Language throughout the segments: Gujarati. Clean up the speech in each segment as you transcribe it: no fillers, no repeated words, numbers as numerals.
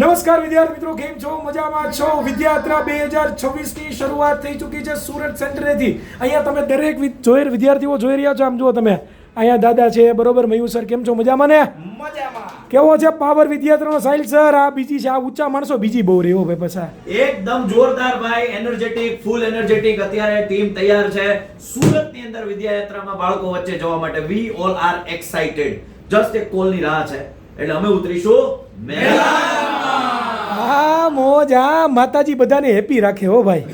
નમસ્કાર વિદ્યાર્થી મિત્રો, કેમ છો? મજામાં છો? વિદ્યાયાત્રા 2026 ની શરૂઆત થઈ ચૂકી છે સુરત સેન્ટરેથી. અહીંયા તમે દરેક વિદ્યાર્થીઓ જોઈ રહ્યા છો. આમ જુઓ તમે, અહીંયા દાદા છે, બરોબર. મયુર સર કેમ છો? મજામાં ને? મજામાં. કેવો છે પાવર વિદ્યાર્થીનો સાહિલ સર? આ બીજી છે, આ ઊંચા માણસો બીજી બહુ રહ્યો ભાઈ. પાછા એકદમ જોરદાર ભાઈ, એનર્જેટિક, ફૂલ એનર્જેટિક. અત્યારે ટીમ તૈયાર છે સુરતની અંદર વિદ્યાયાત્રામાં બાળકો વચ્ચે જવા માટે. We all are excited. Just એક કોલની રાહ છે એટલે અમે ઉતરીશું મેદાનમાં. હા મોજ. હા, માતાજી બધાને હેપી રાખે હો ભાઈ.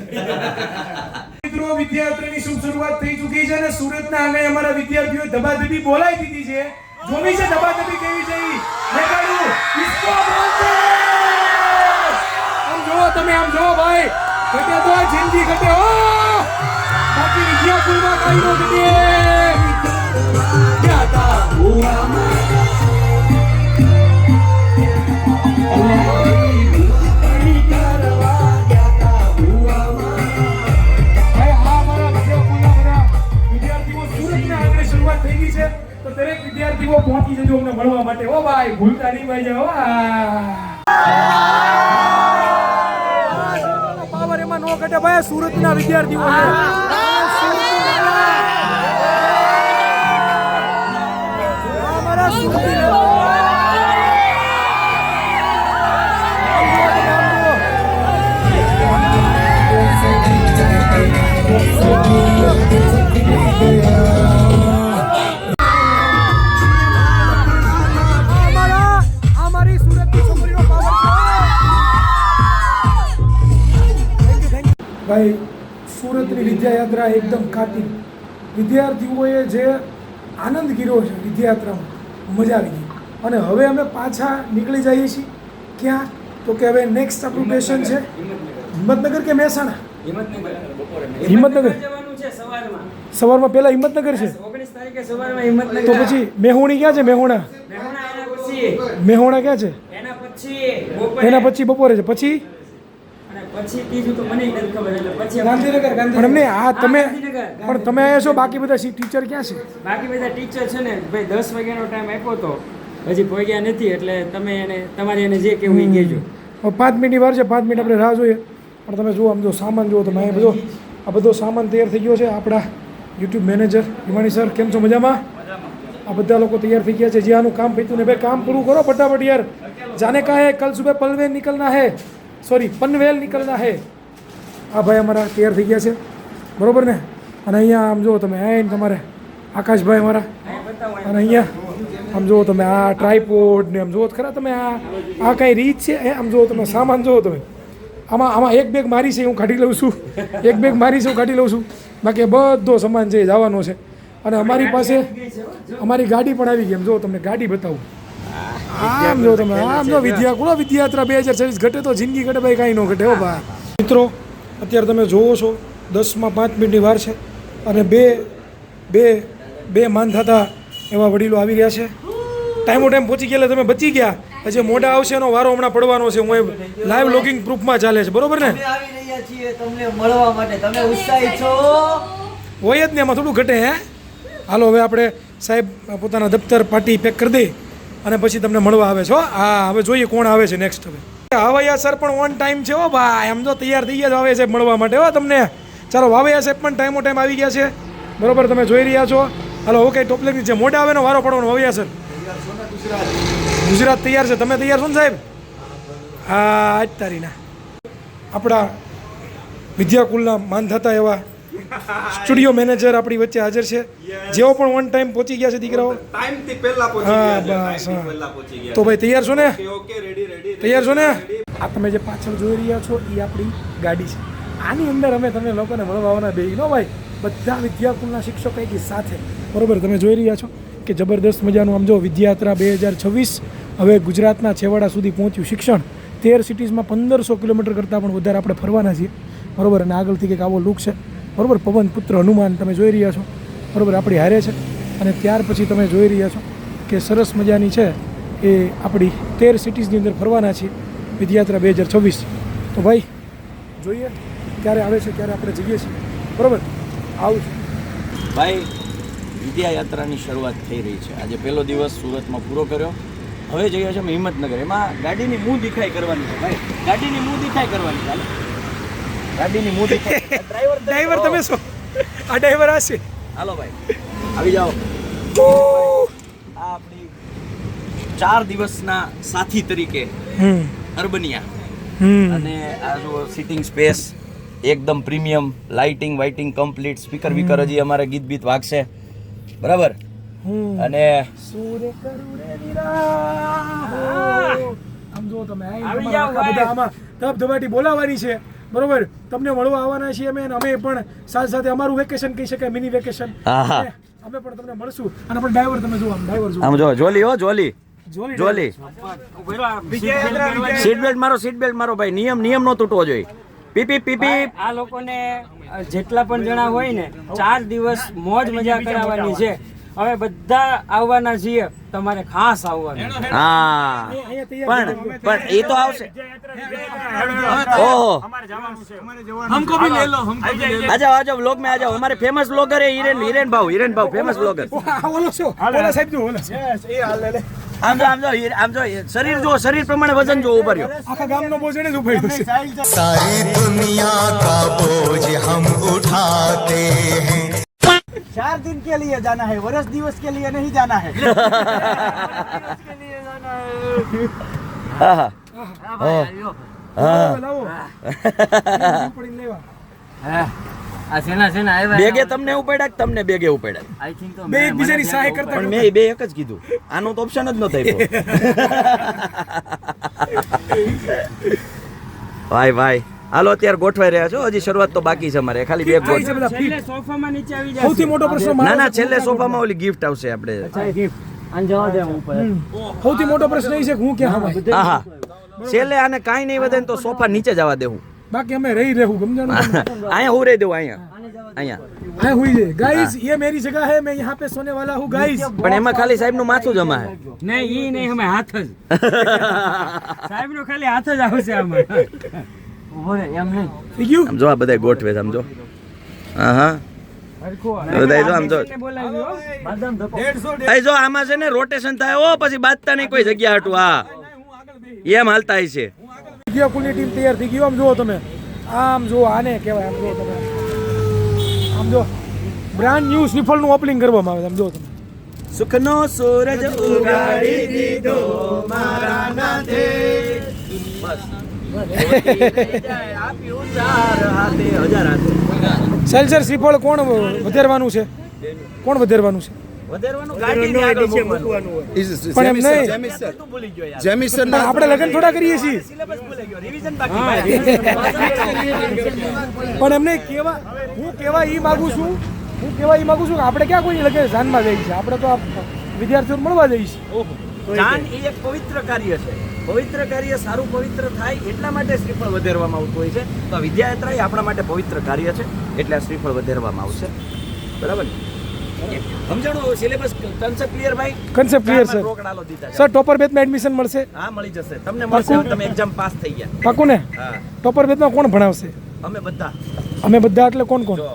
મિત્રો, વિદ્યાયાત્રાની શુભ શરૂઆત થઈ ચૂકી છે અને સુરતના આંગણે અમારા વિદ્યાર્થીઓએ ધબાધબી બોલાવી દીધી છે. જોવી છે ધબાધબી કેવી છે ઈ? દેખાડું. ઇસકો બોલતે. આમ જોવો તમે, આમ જોવો ભાઈ. ઘટે તો જિંદગી ઘટે હો, બાકી વિદ્યા કુલમાં કાઈ નો ઘટે. ક્યાં તા હુઆ દરેક વિદ્યાર્થીઓ પહોંચી જજો અમને મળવા માટે. ઓ ભાઈ, ભૂલતા નહીં ભાઈ. જાઓ પાવર એમાં નો ઘટે ભાઈ. સુરતના વિદ્યાર્થીઓ અમારા ભાઈ, સુરતની વિદ્યાયાત્રા એકદમ કાટી. વિદ્યાર્થીઓએ જે આનંદ કર્યો છે વિદ્યાયાત્રામાં, મજા આવી ગઈ. અને હવે અમે પાછા નીકળી જઈએ છીએ. ક્યાં? તો કે હવે નેક્સ્ટ આપણું સ્ટેશન છે હિંમતનગર કે મહેસાણા? હિંમતનગર. સવારમાં પહેલા હિંમતનગર છે. તો પછી મેહુણી ક્યાં છે? મેહોણા ક્યાં છે? એના પછી બપોરે છે. પછી પણ એમને આ તમે અહીંયા છો, બાકી બધા ટીચર ક્યાં છે? બાકી બધા ટીચર છે ને ભાઈ, 10 વાગ્યાનો ટાઈમ આપ્યો તો હજી પહોંચ્યા નથી. એટલે તમે તમારે એને જે કહેવું એ કહેજો. 5 મિનિટની વાર છે, 5 મિનિટ આપણે રાહ જોઈએ. પણ તમે જુઓ, આમ જો સામાન જુઓ તમે. આ બધો સામાન તૈયાર થઈ ગયો છે. આપણા યુટ્યુબ મેનેજર હિમાણી સર કેમ છો? મજામાં? આ બધા લોકો તૈયાર થઈ ગયા છે. જે આનું કામ પીતું ને ભાઈ, કામ પૂરું કરો ફટાફટ યાર. જાને કા હે કલ સુબહ પનવેલ નિકલના હે. પનવેલ નીકળના હે. આ ભાઈ અમારા તૈયાર થઈ ગયા છે, બરોબર ને? અને અહીંયા આમ જુઓ તમે, આઈને તમારે આકાશભાઈ અમારા. અને અહીંયા આમ જુઓ તમે, આ ટ્રાયપોડ ને આમ જુઓ ખરા તમે. આ કાંઈ રીત છે? આમ જુઓ તમે, સામાન જુઓ તમે. આમાં એક બેગ મારી છે, હું કાઢી લઉં છું. એક બેગ મારી છે, હું કાઢી લઉં છું. બાકી બધો સામાન છે જવાનો છે. અને અમારી પાસે અમારી ગાડી પણ આવી ગઈ. એમ જુઓ તમને ગાડી બતાવું. આમ જો તમે, આમ જો વિદ્યાયાત્રા 2026 ઘટે તો જિંદગી ઘટે ભાઈ, કાંઈ ન ઘટે હો ભાઈ. મિત્રો, અત્યારે તમે જોવો છો 10માં 5 મિનિટની વાર છે અને બે માન થતા એવા વડીલો આવી ગયા છે. ટાઈમ પહોંચી ગયા, તમે બચી ગયા. હજી મોઢા આવશે એનો વારો હમણાં પડવાનો છે. હું લાઈવ લોગિંગ પ્રૂફમાં ચાલે છે, બરોબર ને? આવી રહ્યા છીએ તમને મળવા માટે. તમે ઉત્સાહી છો? હોય જ ને, એમાં થોડું ઘટે. હાલો હવે આપણે સાહેબ પોતાના દફતર પાટી પેક કરી દઈએ અને પછી તમને મળવા આવે છો. હા, હવે જોઈએ કોણ આવે છે નેક્સ્ટ. હવે વાવૈયા સર પણ ઓન ટાઈમ છે હો ભાઈ. આમ તો તૈયાર થઈ ગયા છે વાવૈયા સાહેબ મળવા માટે હો તમને. ચાલો, વાવૈયા સાહેબ પણ ટાઈમ આવી ગયા છે, બરોબર. તમે જોઈ રહ્યા છો. હાલો, ઓકે, ટોપલેકની છે. મોઢા આવેનો વારો પડવાનો. વાવૈયા સર ગુજરાત તૈયાર છે. તમે તૈયાર છો ને સાહેબ? હા, આજ તારીના આપણા વિદ્યાકુલના માન થતા એવા સ્ટુડિયો મેનેજર આપણી વચ્ચે હાજર છે. જેઓ પણ ઓન ટાઈમ પહોંચી ગયા છે દીકરાઓ. હા, બસ. તો ભાઈ તૈયાર છો ને? તૈયાર છો ને? આ તમે જે પાછળ જોઈ રહ્યા છો એ આપણી ગાડી છે. આની અંદર અમે તમને લોકોને મળવા આવવાના બે નો ભાઈ. બધા વિદ્યાકુલના શિક્ષકો એકી સાથે, બરોબર. તમે જોઈ રહ્યા છો કે જબરદસ્ત મજાનું આમ જો વિદ્યાયાત્રા 2026 હવે ગુજરાતના છેવાડા સુધી પહોંચ્યું. શિક્ષણ 13 સિટીઝમાં 1500 કિલોમીટર કરતાં પણ વધારે આપણે ફરવાના છીએ, બરોબર. અને આગળથી કંઈક આવો લુક છે, બરોબર. પવન પુત્ર હનુમાન તમે જોઈ રહ્યા છો, બરોબર, આપણી હારે છે. અને ત્યાર પછી તમે જોઈ રહ્યા છો કે સરસ મજાની છે એ આપણી 13 સિટીઝની અંદર ફરવાના છીએ વિદ્યાયાત્રા 2026. તો ભાઈ જોઈએ ક્યારે આવે છે, ક્યારે આપણે જઈએ છીએ, બરોબર. આવું છું ભાઈ. વિદ્યાયાત્રાની શરૂઆત થઈ રહી છે. આજે પહેલો દિવસ સુરતમાં પૂરો કર્યો હવે જઈએ છે હિંમતનગર. એમાં ગાડીની મું દેખાઈ કરવાની છે ભાઈ, ગાડીની મું દેખાઈ કરવાની છે. હાલો. ગાડીની મું દેખાઈ. ડ્રાઈવર તમે છો? આ ડ્રાઈવર આ છે. હાલો ભાઈ આવી જાઓ. આ આપણી 4 દિવસના સાથી તરીકે અર્બનિયા. અને આ જો સિટિંગ સ્પેસ એકદમ પ્રીમિયમ, લાઇટિંગ વાઇટિંગ કમ્પ્લીટ, સ્પીકર બીકર હજી અમારે ગીત બીત વાગશે બરાબર. અને સૂર્ય કરુણે નિરાહ. આમ જો તમે આવી જાઓ ભાઈ. બધા આમાં ધબધબાટી બોલાવવાની છે બરોબર. તમને મળવા આવવાના છીએ અમે, અને અમે પણ સાથે સાથે અમારું વેકેશન કહી શકાય, મિની વેકેશન. હા. અમે પણ તમને મળશું. અને પણ ડ્રાઈવર તમે જો, આમ ડ્રાઈવર જો, આમ જો જોલી હો જોલી જોલી જોલી. સીટ બેલ્ટ મારો, સીટ બેલ્ટ મારો ભાઈ. નિયમ નો તૂટવો જોઈએ. PP PP. આ લોકોને જેટલા પણ જણા હોય ને 4 દિવસ મોજ મજા કરાવવાની છે. હવે બધા આવવાના છીએ, તમારે ખાસ આવવાનું. હા પણ એ તો આવશે. ઓહો हमको भी ले लो, हमको भी ले लो. आ जाओ व्लॉग में आ जाओ. हमारे फेमस ब्लॉगर है हिरेन भाव फेमस ब्लॉगर. ઓલો છો, ઓલા સાહેબ જો, ઓલા આમ જો શરીર જો, શરીર પ્રમાણે વજન જો ઉભા રહ્યો. આખા ગામનો બોજ એને જ ઉપાડ્યો છે. सारी दुनिया का बोझ हम उठाते हैं. 4 दिन के लिए जाना है, वर्ष दिवस के लिए नहीं जाना है. હા હા લાવો. ઉપાડીને લેવા. આ સેના આવ્યા. બેગે તમને ઉપાડ્યા કે તમને બેગે ઉપાડ્યા? આઈ થિંક તો બે એકબીજાની સહાય કરતા પણ મેં બે એક જ કીધું. આનો તો ઓપ્શન જ નતો આપ્યો. ભાઈ હાલો અત્યારે ગોઠવાઈ રહ્યા છો. હજી શરૂઆત તો બાકી છે અમારે. ખાલી બે થાય છે ગોઠવ. બધા છેલ્લે ફીટ. સોફામાં નીચે આવી જાય. સૌથી મોટો પ્રશ્ન ના મારો ના છેલ્લે સોફામાં ઓલી ગિફ્ટ આવશે આપણે. સૌથી મોટો પ્રશ્ન એ છે કે હું ક્યાં આમાં. હા હા છેલ્લે આને કાંઈ નહીં વધે ને તો સોફા નીચે જવા દેવું. બાકી અમે રહી રહેવું ગમજાનું. અહીંયા હું રહી દેવું. અહીંયા હા હુઈ છે ગાઈસ, ये मेरी जगह है, मैं यहाँ पे सोने वाला हूँ गाइस. પણ એમાં ખાલી સાહેબ નું માથું જમા હે. નહીં ઈ નહીં, અમે હાથ જ સાહેબ નો ખાલી હાથ જ આવશે આમાં. એમ નહીં થઈ ગયું? આમ જો આ બધા ગોઠવે છે. આમ જો હા હા બધા જો આમ જો. અહીં જો આમાં છે ને રોટેશન થાય. ઓ પછી બાજતા નહીં કોઈ જગ્યા હાટું. હા એમ હાલતા હશે. ગયો કુલની ટીમ તૈયાર થઈ ગઈ. આમ જુઓ તમે, આમ જુઓ, આને કહેવાય. આમ જુઓ તમે, આમ જો બ્રાન્ડ ન્યૂ શ્રીફળ નું ઓપનિંગ કરવામાં આવે છે. આમ જુઓ તમે. સુખનો સૂરજ ઉગાડી દીધો મારા નાથે. બસ આપ્યું 4 હાથે 1000 હાથે. સેલ્સર શ્રીફળ કોણ વધારવાનું છે? કોણ વધારવાનું છે? વધારવાનું ગાડીની આગળ મૂકવાનું હોય. પણ એમ નહીં, તું ભૂલી ગયો યાર. જેમિસન પણ આપણે લગ્ન થોડા કરીએ છીએ. સિલેબસ ભૂલી ગયો. રિવિઝન બાકી ભાઈ. પણ એમને કેવા, હું કેવા ઈ માંગુ છું કે આપણે ક્યાં કોઈ લગે જાનમાં જઈએ છીએ. આપણે તો આ વિદ્યાર્થીઓ મળવા જઈએ છીએ. દાન એ એક પવિત્ર કાર્ય છે. પવિત્ર કાર્ય સારું પવિત્ર થાય એટલા માટે શ્રીફળ વધારવામાં આવતું હોય છે. તો આ વિદ્યાયાત્રા એ આપણા માટે પવિત્ર કાર્ય છે એટલે આ શ્રીફળ વધારવામાં આવશે. બરાબર ને? સમજાણું સિલેબસ કન્સેપ્ટ ક્લિયર ભાઈ? Concept clear sir. રોકડાલો દીધા છે. સર ટોપર બેચમાં એડમિશન મળશે? હા મળી જશે તમને. મળશે. તમે એક્ઝામ પાસ થઈ ગયા. પાકું ને? હા ટોપર બેચમાં કોણ ભણાવશે? અમે બધા. અમે બધા એટલે કોણ કોણ? જો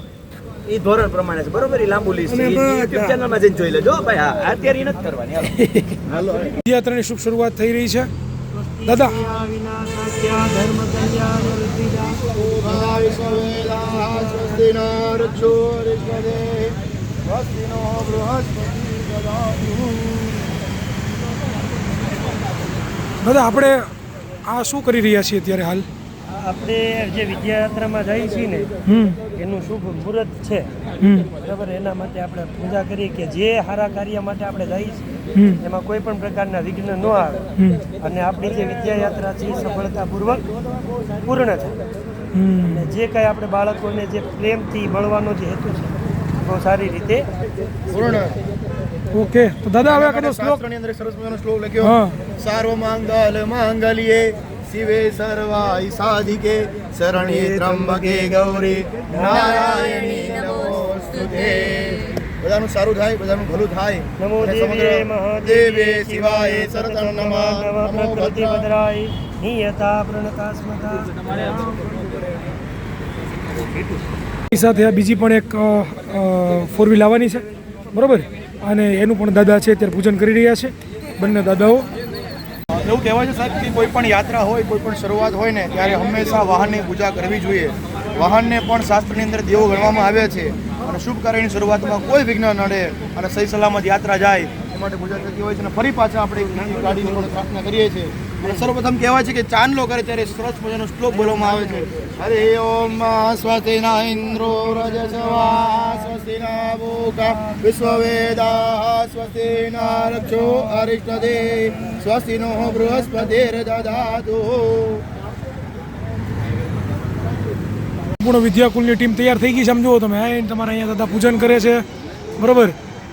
એ ધોરણ પ્રમાણે છે બરોબર. એ લાંબુ લિસ્ટ છે. YouTube ચેનલમાં જઈને જોઈ લેજો ભાઈ. હા અત્યારે ઈ નથી કરવાની. હાલો વિદ્યાયાત્રાની શુભ શરૂઆત થઈ રહી છે. દાદા દાદા આપણે આ શું કરી રહ્યા છીએ અત્યારે હાલ? આપણે જે વિદ્યાયાત્રામાં જઈએ છીએ ને એનું શુભ મુહૂર્ત છે બરાબર. એના માટે આપણે પૂજા કરીએ કે જે સારા કાર્ય માટે આપણે જઈએ છીએ એમાં કોઈ પણ પ્રકારના વિઘ્ન ન આવે અને આપણી જે વિદ્યાયાત્રા છે એ સફળતાપૂર્વક પૂર્ણ થાય. અને જે કાંઈ આપણે બાળકોને જે પ્રેમથી મળવાનો જે હેતુ છે બહુ સારી રીતે પૂર્ણ. ઓકે તો દાદા હવે કદો શ્લોક. શાસ્ત્રની અંદર સરસ મજાનો શ્લોક લખ્યો. હા. સર્વમંગલ માંગલ્યે શિવે સર્વાય સાધિકે શરણ્યે ત્રંબકે ગૌરી નારાયણી નમોસ્તુતે. બધાનું સારું થાય, બધાનું ભલું થાય. નમો અને દેવે સમગ્ર મહાદેવે દેવે શિવાય સરતન નમઃ નમો પ્રકૃતિ ભદ્રાય. ભદ્રાય નિયતા પ્રણતાસ્મતા. એની સાથે આ બીજી પણ એક 4 વ્હીલ આવવાની છે બરોબર. અને એનું પણ દાદા છે અત્યારે પૂજન કરી રહ્યા છે બંને દાદાઓ. એવું કહેવાય છે સાહેબ કે કોઈ પણ યાત્રા હોય કોઈ પણ શરૂઆત હોય ને ત્યારે હંમેશા વાહનની પૂજા કરવી જોઈએ. વાહનને પણ શાસ્ત્રની અંદર દેવો ગણવામાં આવે છે અને શુભ કાર્યની શરૂઆતમાં કોઈ વિઘ્ન ન નડે અને સહી સલામત યાત્રા જાય એ માટે પૂજા થતી હોય છે. અને ફરી પાછા આપણે ગાડીની પણ પ્રાર્થના કરીએ છીએ. અને સર્વપ્રથમ કહેવાય છે કે ચાંદલો કરે ત્યારે સરસ મજાનો શ્લોક બોલવામાં આવે છે. હરે ઓમ સ્વસ્તિના ઇન્દ્રો રજસવા સ્વસ્તિના ભૂકા વિશ્વવેદા સ્વસ્તિના રક્ષો અરિષ્ટદે સ્વસ્તિનો બૃહસ્પતિર્દધાતુ. સંપૂર્ણ વિદ્યાકુલની ટીમ તૈયાર થઈ ગઈ છે. સમજો તમે આવીને તમારે અહીંયા દાદા પૂજન કરે છે, બરાબર.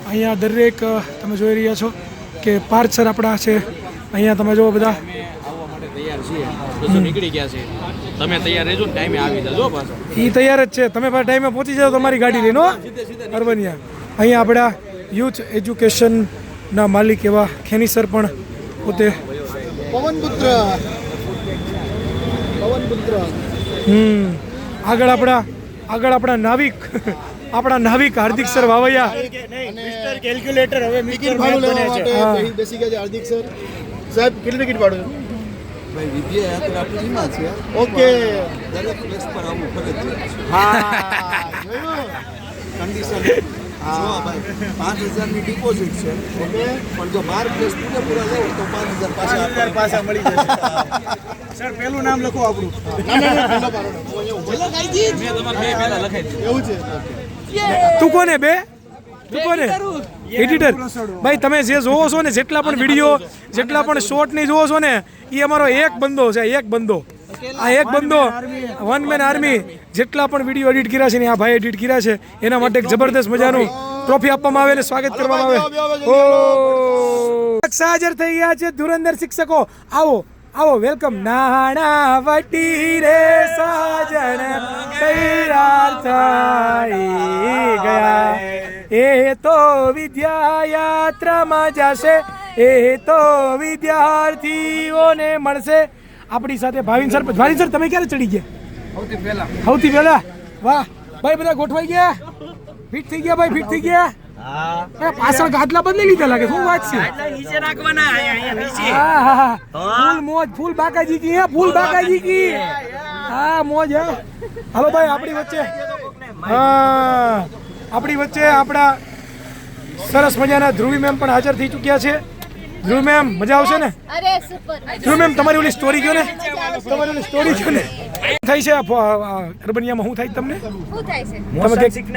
અહીંયા દરેક તમે જોઈ રહ્યા છો કે પાર્થ સર આપણા છે. અહીંયા તમે જો બધા આવવા માટે તૈયાર છીએ. બસો નીકળી ગયા છે. તમે તૈયાર રહેજો ને ટાઈમે આવી જજો પાછા. એ તૈયાર જ છે. તમે પાછા ટાઈમે પહોંચી જાઓ તમારી ગાડી લઈને અરબનિયા. અહીંયા આપણા યુથ એજ્યુકેશનના માલિક એવા ખેની સર પણ પોતે પવનપુત્ર આગળ આપણા નાવિક હાર્દિક સર વાવૈયા. મિસ્ટર કેલ્ક્યુલેટર હવે ટિકિટ ભાડું લેવા માટે બેસી ગયા છે હાર્દિક સર. સાહેબ કેટલી ટિકિટ ભાડું? ભાઈ વિદ્યા યાત્રા ફ્રીમાં છે. ઓકે. દરેક પ્લેસ પર આવવું ફરજિયાત છે. હા જોયું. કન્ડિશન જો ભાઈ 5,000ની ડિપોઝિટ છે. ઓકે. પણ જો 12 પ્લેસ પૂરેપૂરા લેવું તો 5,000 પાછા મળી જશે. સર પેલું નામ લખો આપણું. પેલો ભાડો. મેં તમારે બે પહેલા લખાઈ દીધું. એવું છે. તું કોને એડિટર ભાઈ તમે જે જોવો છો ને, જેટલા પણ વિડીયો જેટલા પણ શોર્ટ ની જોવો છો ને, એ અમારો એક બંદો છે. આ એક બંદો વન મેન આર્મી જેટલા પણ વિડીયો એડિટ કર્યા છે ને, આ ભાઈ એડિટ કર્યા છે. એના માટે એક જબરદસ્ત મજાનું ટ્રોફી આપવામાં આવે અને સ્વાગત કરવામાં આવે. ઓ હાજર થઈ ગયા છે ધુરંધર શિક્ષકો. આવો વેલકમ. નાણા વટી રે સાજણ તૈયાર થઈ ગયા, એ તો વિદ્યા યાત્રામાં જશે, એ તો વિદ્યાર્થીઓને મળશે. આપણી સાથે ભાવિન સર તમે ક્યારે ચડી ગયા? સૌથી પહેલા. વાહ ભાઈ, બધા ગોઠવાઈ ગયા, ફિટ થઈ ગયા ભાઈ, ફિટ થઈ ગયા. પાછળ ગાદલા બદલી લીધા લાગે. શું વાત છે? નીચે રાખવાના ફૂલ મોજ, ફૂલ બાકાજી કી, ફૂલ બાકાજી કી. હા મોજ. હાલો ભાઈ, આપણી વચ્ચે આપણા સરસ મજાના ધ્રુવી મેમ પણ હાજર થઈ ચૂક્યા છે. ધ્રુવ મેમ, મજા આવશે ને? અરે સુપર. ધ્રુવ મેમ, તમારી ઓલી સ્ટોરી કયો ને, થાય છે અરબનિયામાં શું થાય તમને? શું થાય છે?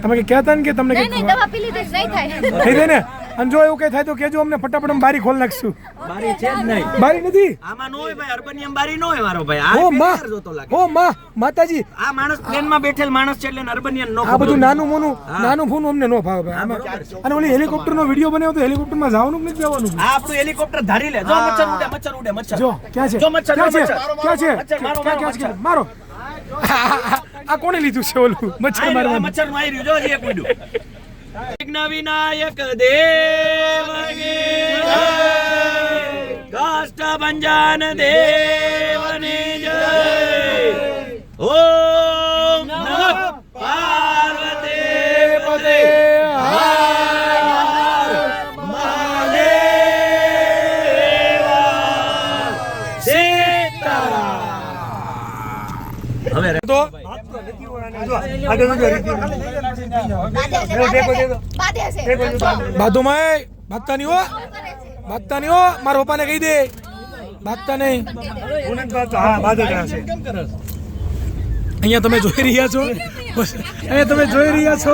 તમે કહેતા ને કે તમને નહીં નહીં, દવા પી લીધી જ નહીં થાય. થઈ જાય ને? અને જો એવું કઈ થાય તો કેજો અમને, ફટાફટ અમે બારી ખોલ નાખશું. બારી છે જ નહીં. બારી નથી. આમાં નો હોય ભાઈ, અર્બનિયમ બારી નો હોય મારો ભાઈ. ઓ આ માં, જોતો લાગે. ઓ માં, માતાજી, આ માણસ પ્લેનમાં બેઠેલ માણસ છે એટલે અર્બનિયમ નો. આ બધું નાનું ફોન અમને નો ભાવે ભાઈ. આમાં અને ઓલી હેલિકોપ્ટર નો વિડીયો બનાવ્યો તો હેલિકોપ્ટરમાં જવાનું કે નથી જવાનું? આ આપણું હેલિકોપ્ટર ધારી લે. જો મચ્છર ઉડે. જો ક્યાં છે? જો મચ્છર, ક્યાં છે? મારો. આ કોણે લીધું છે ઓલું મચ્છર મારવાનું? મચ્છર નું આવી રહ્યું. જો એક ઉડ્યું. વિઘ્ન વિનાયક દેવ કી જય, કાષ્ટભંજન દેવની જય. ઓમ નમઃ પાર્વતી પતે તો બાધુમાં ભાગતા નહીં હો. મારા પપ્પાને કહી દે, ભાગતા નહીં. અહીંયા તમે જોઈ રહ્યા છો,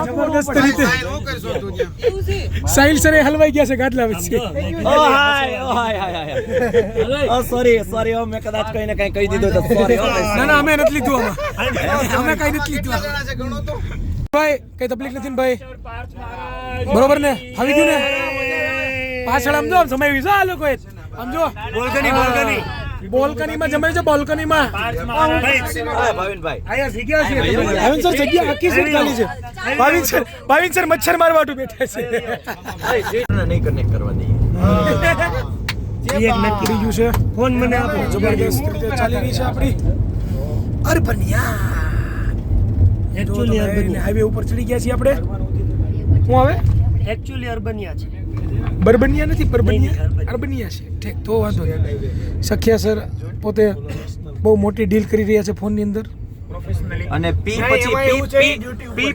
જબરદસ્ત રીતે સાહિલ સરે હલવાઈ ગયા છે ગાદલા વચ્ચે. સોરી મેં કદાચ કઈ ને કઈ કહી દીધું તો સોરી. ના અમે નથી લીધું, અમે કઈ નથી લીધું ભાઈ. કઈ તકલીફ નથી ને ભાઈ? બરોબર ને? આવી ગયું ને? પાછળ આમ જો જમાવી છે આ લોકોએ. આમ જો બોલ્કનીમાં જમાવી છે, બોલ્કનીમાં. ભાવિન સર જગ્યા આખી સીટ ખાલી છે. ભાવિન સર મચ્છર મારવાટું બેઠા છે. નહીં કનેક્ટ કરવા દઈએ. એક નક્કી થઈ ગયું છે. ફોન મને આપો. જબરદસ્ત રીતે ચાલી રહી છે આપણી અરબનિયા. હાઈવે ઉપર ચડી ગયા છીએ આપણે. હું આવે એકચ્યુઅલી અર્બનિયા છે. બરબનિયા નથી, બરબનિયા અરબનિયા છે. ઠીક, તો વાંધો નહીં. સખ્યા સર પોતે બહુ મોટી ડીલ કરી રહ્યા છે ફોનની અંદર. અને પી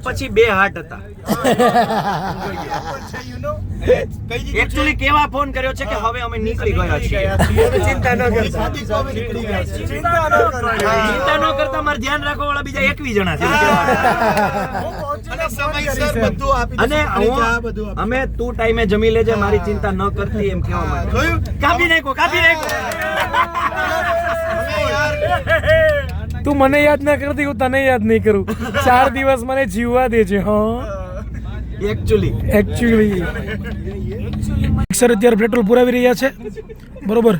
પછી 2 હાર્ટ હતા. એકચ્યુઅલી કેવા ફોન કર્યો છે કે હવે અમે નીકળી ગયા છીએ. ચિંતા ન કરતા ચિંતા ન કરતા, મારે ધ્યાન રાખવા વાળા બીજા 21 જણા છે. અને અમે તું ટાઈમે જમી લેજે, મારી ચિંતા ન કરતી એમ કહેવા માટે. કાપી નાખો. તું મને યાદ ના કરતી, હું તને યાદ નહીં કરું. 4 દિવસ મને જીવવા દે છે. હા, એકચ્યુઅલી સર અત્યારે પેટ્રોલ પુરાવી રહ્યા છે. બરોબર,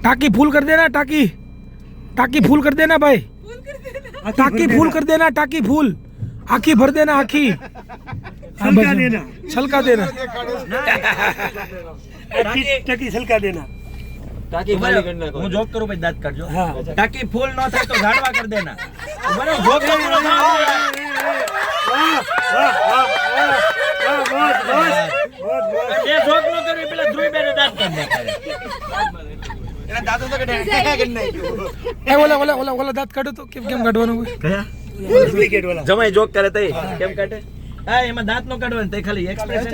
ટાંકી ફૂલ કરી દેના. ટાંકી ફૂલ કરી દેના ભાઈ. ટાંકી ફૂલ કરી દેના. ટાંકી ફૂલ આખી ભર દેના. આખી છલકા દેના. ટકી છલકા દેના. ટાંકી ખાલી કરી નાખો. હું જોક કરું પછી દાંત કાઢજો. ટાંકી ફૂલ ન થાય તો ઝાડવા કરી દેના. બરાબર, જોક કરી જોક ન કરવી, પેલા ધ્રુવી બેને દાંત કાઢી નાખે. ઓલા દાંત કાઢો તો કેમ કાઢવાનું હોય? જમાઈ જોક કરે તઈ કેમ કાઢે? હા, એમાં દાંત નો કાઢવાનું, તે ખાલી એક્સપ્રેશન.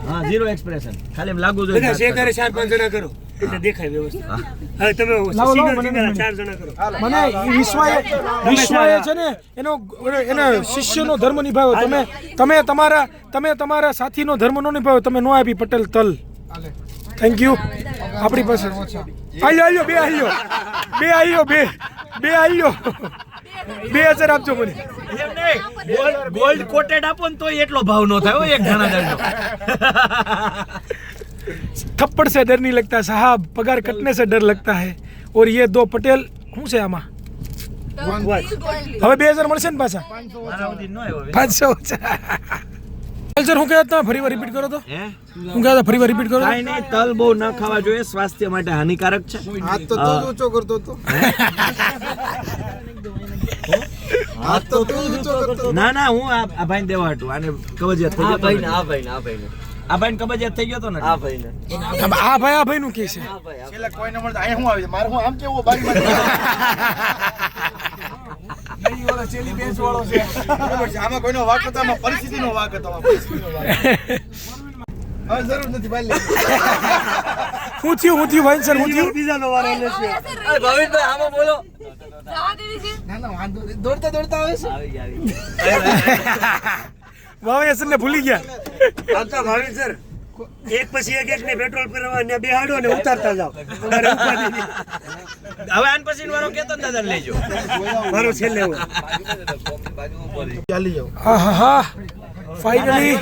હા, 0 એક્સપ્રેશન, ખાલી એમ લાગુ જોઈએ. બધા શેકારે 4-5 જણા કરો એટલે દેખાય વ્યવસ્થિત. હવે તમે સિંગલ 4 જણા કરો. મને વિશ્વાએ છે ને એના શિષ્યનો ધર્મ નિભાવ્યો. તમે તમારા સાથીનો ધર્મ નો નિભાવ્યો. તમે નો આપી પટેલ તલ. Thank you. આપણી પાસે આલ્યો 2000 આપજો મને. ગોલ્ડ કોટેડ આપો ને તો એટલો ભાવ નો થાય. એક જણા દરનો थप्पड़ से डर नहीं लगता साहब, पगार कटने से डर लगता है. और ये 2 પટેલ શું છે આમાં? હવે 2000 મળશે ને પાછા? 500. સર હું કહેતા હતા, ફરીવાર રિપીટ કરો તો. હું કહેતા ફરીવાર રિપીટ કરો. કાઈ નહીં, તલ બહુ ન ખાવા જોઈએ, સ્વાસ્થ્ય માટે હાનિકારક છે. હાથ તો તું ઊંચો કરતો હતો. હાથ તો તું ઊંચો કરતો. ના, હું આ ભાઈને દેવા હતું. આને કબજિયાત થઈ ગયો. આ ભાઈને કબજિયાત થઈ ગયો તો ને. આ ભાઈ નું કે છે. છેલ્લે કોઈ ન મળે અહીંયા હું આવી મારે હું આમ કેવું બારી ચેલી બેચ વાળો છે. આમાં કોઈનો વાક હતો, આમાં પરિસ્થિતિનો વાક હતો. હવે જરૂર નથી ભાઈ. હું થયું ભાઈ સર, હું થયું. બીજાનો વારો લેશે. ભાવિનભાઈ આમાં બોલો. દોડતા આવે છે. વાવે સર ને ભૂલી ગયા. આવતા ભાવિન સર એક પછી એક ને પેટ્રોલ પીરવા ને બેહાડો ને ઉતારતા જાવ. તમારે ઉપાધિ નહીં. હવે આન પછી વારો કેતો ને દાદા લેજો. મારો છેલ્લે હોય. ચાલી જાવ. હા, ફાઇનલી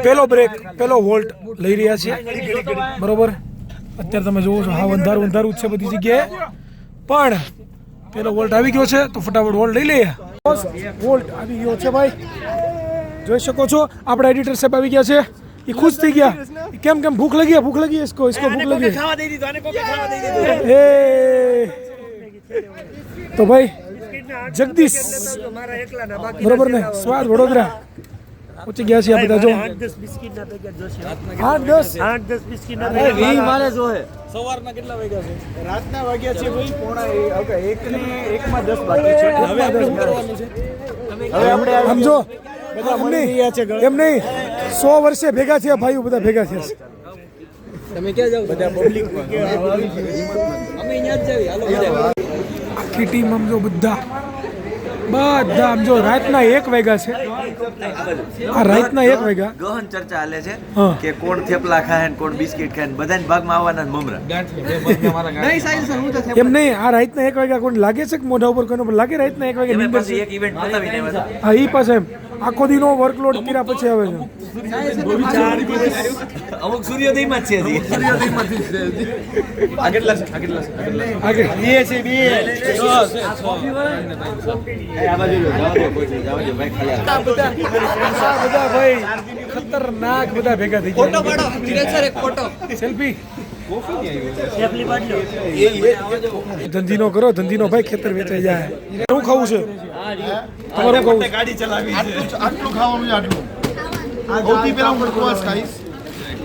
પેલો બ્રેક, પેલો વોલ્ટ લઈ રહ્યા છે. બરોબર, અત્યારે તમે જોવો છો, હા અંધારું જ છે બધી જગ્યાએ, પણ પેલો વોલ્ટ આવી ગયો છે તો ફટાફટ વોલ્ટ લઈ લઈએ. વોલ્ટ આવી ગયો છે ભાઈ, જોઈ શકો છો. આપણા એડિટર સાહેબ આવી ગયા છે, એ ખુશ થઈ ગયા. કેમ ભૂખ લગી इसको भूख लगी ખાવા દઈ દીધું, આને કોકે ખાવા દઈ દીધું. એ તો ભાઈ જગદીશ મારા એકલાના બાકી બરોબર ને, સ્વાદ વડોદરા પહોંચી ગયા છે આ બધા. જો 8-10 બિસ્કિટના પેકેટ જોશે. 8-10 બિસ્કિટના મારે જોહે. સવારના કેટલા વાગ્યા છે? રાતના વાગ્યા છે ભાઈ 1:30 10 બાકી છે. હવે આપણે શું કરવાનું છે? હવે આપણે સમજો બધા મળી રહ્યા છે. એમ નહીં, 100 વર્ષે ભેગા થયા ભાઈઓ, બધા ભેગા થયા છે. તમે ક્યાં જાવ? બધા પબ્લિક અમે અહીંયા જ જાવી. હાલો બધા. આખી ટીમ આમ જો બધા આમ જો રાતના 1 વાગ્યા છે. આ રાતના 1 વાગ્યા ગહન ચર્ચા હાલે છે હા. કે કોણ થેપલા ખાય ને કોણ બિસ્કિટ ખાય ને બધાને ભાગમાં આવવાના ને મમરા. એમ નહીં, આ રાતના 1 વાગ્યા કોણ લાગે છે કે મોઢા ઉપર કોઈનો પણ લાગે રાતના 1 વાગ્યા એમાં નીંદર પાછી છે? એક ઇવેન્ટ પતાવીને આવ્યા હતા. હા, ઈ પાસે એમ આખો દીનો વર્કલોડ કર્યા પછી આવે છે. અમુક સૂર્યોદયમાં જ છે હજી. આગળ આ બાજુ લો, જવા દો, કોઈ નહીં, જવા દો, ભાઈ ખાલી હાલો. બધા ભાઈ ખતરનાક બધા ભેગા થઈ ગયા. સેલ્ફી ધંધીનો કરો, ધંધીનો ભાઈ, ખેતર વેચાઈ જાય. શું ખાવું છે તમારું? ખાવું ગાડી ચલાવી છે. આટલું ખાવાનું છે. આટલું સૌથી પહેલા હું ઉપવાસ ખાઈશ.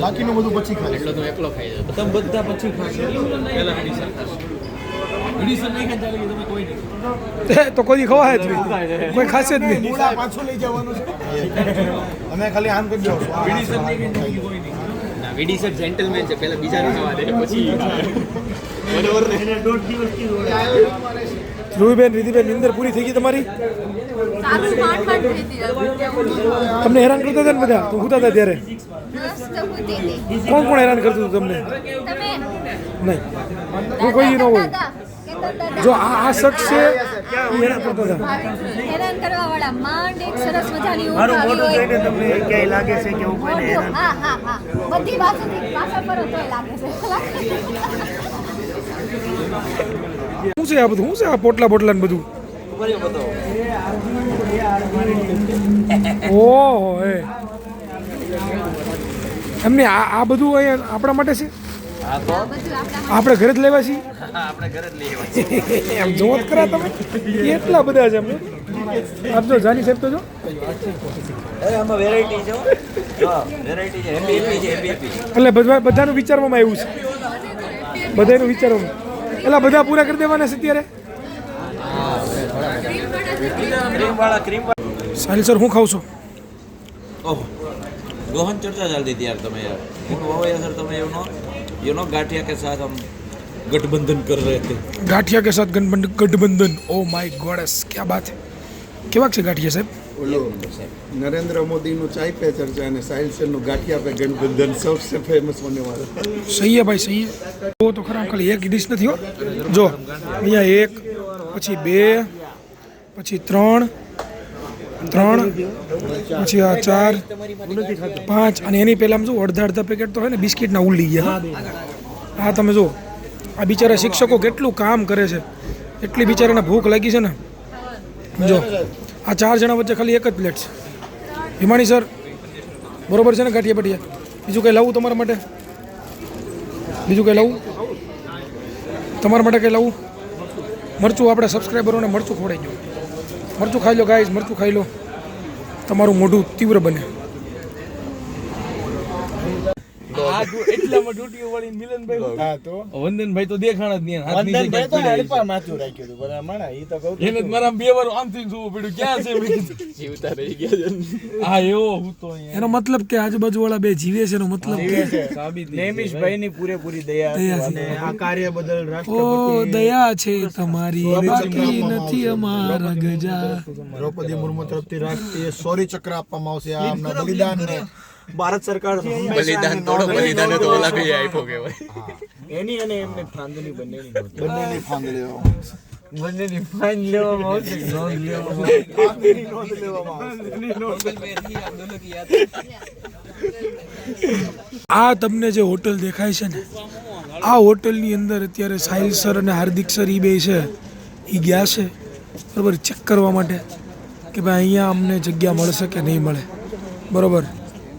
બાકીનું બધું પછી ખાય. એટલો તો એકલો ખાઈ જતો. તમે બધા પછી ખાશો. પહેલા વિડીસર ખાશો. વિડીસર નહીં ખાઈ ચાલે તમે કોઈ નહીં. તો કોઈ ખવાય જ નહીં, કોઈ ખાશે જ નહીં. પૂરા પાછું લઈ જવાનું છે. અમે ખાલી આમ કરી દો. વિડીસર નહીં ખાઈ ચાલે કોઈ નહીં. ના વિડીસર જેન્ટલમેન છે, પહેલા બીજાને ખાવા દે પછી બરોબર ને. એને 1.5 દિવસથી ધ્રુવીબેન, રીતિબેન, નિંદર પૂરી થઈ ગઈ તમારી? સારું માંડ માંડ થઈ હતી. તમને હેરાન કરતા હતા ને બધા તું હુતા હતા ત્યારે? મસ્ત હોતી હતી. કોણ કોણ હેરાન કરતું હતું તમને? તમે નહીં, હું કોઈ ન હોય. જો આ શખ્સ છે એ હેરાન કરતા હતા. હેરાન કરવા વાળા માંડ એક સરસ મજાની ઊંઘ મારું આવી મોઢું હોય. જોઈને તમને ક્યાંય લાગે છે કે હું કોઈને હેરાન હા હા હા બધી બાજુથી પાછળ પર તોય લાગે છે. શું છે આ બધું? શું છે આ પોટલા ને બધું? ઓહો એ એમને આ બધું અહીંયા આપણા માટે છે? આપણે ઘરે જ લેવા છીએ? આપણે ઘરે જ લઈએ. એમ જોત કરા તમે એટલા બધા છે એમને. આપ જો જાની સાહેબ તો જો આમાં વેરાયટી છે વેરાયટી છે હેપી છે હેપી. એટલે બધાનું વિચારવામાં આવ્યું છે, બધાનું વિચારવામાં. એટલે બધા પૂરા કરી દેવાના છે અત્યારે. ક્રીમ સાહિલ સર, હું ખાવ છો? ઓહો ગહન ચર્ચા ચાલતી હતી યાર તમે યાર. સર તમે યુ નો ગાંઠિયા કે સાથ हम गठबंधन कर रहे थे. ગાંઠિયા કે સાથ ગઠબંધન. ઓ માય ગોડેસ, ક્યા બાત હે. કેવા છે ગાંઠિયા સાહેબ? ઓલો નરેન્દ્ર મોદીનું ચાય પે ચર્ચા અને સાહિલ સરનું ગાંઠિયા પે ગઠબંધન સૌથી ફેમસ હોને વાળા. સહી હે ભાઈ, સહી હે. તો ખરા ખાલી એક ડિશ નથી હો. જો અહીંયા 1, પછી 2, પછી 3, પછી આ 4, 5 અને એની પહેલાં જો અડધા પેકેટ તો હોય ને બિસ્કિટના ઉલ્લી ગયા. હા તમે જો આ બિચારા શિક્ષકો કેટલું કામ કરે છે, એટલી બિચારાને ભૂખ લાગી છે ને. જો આ 4 જણા વચ્ચે ખાલી એક જ પ્લેટ છે. હિમાણી સર બરોબર છે ને ગાંઠિયા પટિયા? બીજું કંઈ લાવું તમારા માટે? બીજું કંઈ લાવું તમારા માટે? કંઈ લાવું? મરચું આપણે સબસ્ક્રાઈબરોને મરચું ખવડાવી ગયું. મરચું ખાઈ લો ગાઈઝ, મરચું ખાઈ લો, તમારું મોઢું તીવ્ર બને. એટલામાં ડ્યુટી વાળી મિલનભાઈ હા તો વંદનભાઈ તો દેખાણ જ નહીં. વંદનભાઈ તો હડપા માથું રાખ્યું હતું પણ માણા ઈ તો કહું એને મારા 2 વાર આમથી જોવું પડ્યું ક્યાં છે જીવતા રહી ગયા. હા એવો હું તો અહીંયા એનો મતલબ કે આજુબાજુ વાળા બે જીવે છે એનો મતલબ કે નેમિશભાઈ ની પૂરેપૂરી દયા દયા છે છે. અને આ કાર્ય બદલ ઓ રાષ્ટ્રપતિ દયા છે તમારી, બાકી નથી અમારા ગજા. દ્રૌપદી મુર્મુ તરફથી રાષ્ટ્રીય શૌર્ય ચક્ર આપવામાં આવશે. આ આમના બલિદાનને ભારત સરકાર બલિદાન થોડો બલિદાન તો ઓલા બી આપ્યો કહેવાય. એની અને એમને ફાંદની બંનેની ફાંદ બંનેની ફાઇન લેવામાં આવશે, નોંધ લેવામાં આ તમને જે હોટલ દેખાય છે ને, આ હોટલની અંદર અત્યારે સાહિલ સર અને હાર્દિક સર એ બે છે, એ ગયા છે બરાબર ચેક કરવા માટે કે ભાઈ અહીંયા અમને જગ્યા મળશે કે નહીં મળે. બરાબર.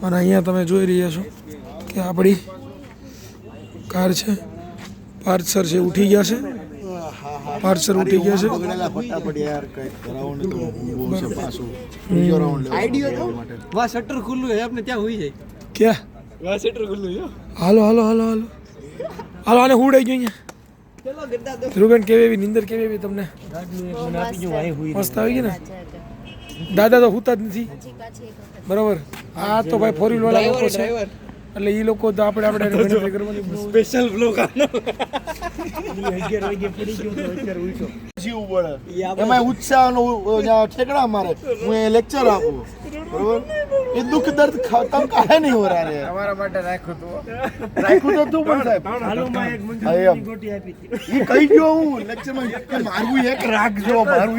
અને અહીંયા તમે જોઈ રહ્યા છો કે આપણી કાર છે. પાર્થ સર છે ઉઠી ગયા છે, પાર્થ સર ઉઠી ગયા છે. ફટાફટ યાર કઈ કરાવો ને તો બહુ છે પાછું બીજો રાઉન્ડ આઈડિયો માટે વાહ શટર ખુલ્લું છે આપણે ત્યાં હોઈ જાય. ક્યાં? વાહ શટર ખુલ્લું છે. હાલો હાલો હાલો હાલો હાલો આને હુડાઈ ગયો અહીંયા. ધ્રુવબેન કેવી એવી નિંદર કેવી એવી તમને? મસ્ત આવી ગઈ ને? દાદા તો હુતા જ નથી બરાબર. આ તો ભાઈ 4 વ્હીલ વાળા લોકો છે એટલે એ લોકો તો આપણે ગણતરી કરવાની. સ્પેશિયલ બ્લોગ આનો. 11 વાગે પડી ગયો તો અત્યારે ઉઠ્યો. જીવ બળે એમાં ઉત્સાહનો ઠેકડા મારે. હું એ લેક્ચર આપું બરોબર. એ દુઃખ દર્દ ખતમ કાહે નહીં હો રહા રે. તમારા માટે રાખ્યું તો તું પણ સાહેબ હાલોમાં એક મંજૂરીની ગોટી આપી હતી. એ કહી ગયો હું લેક્ચરમાં કે મારું એક રાખજો એમ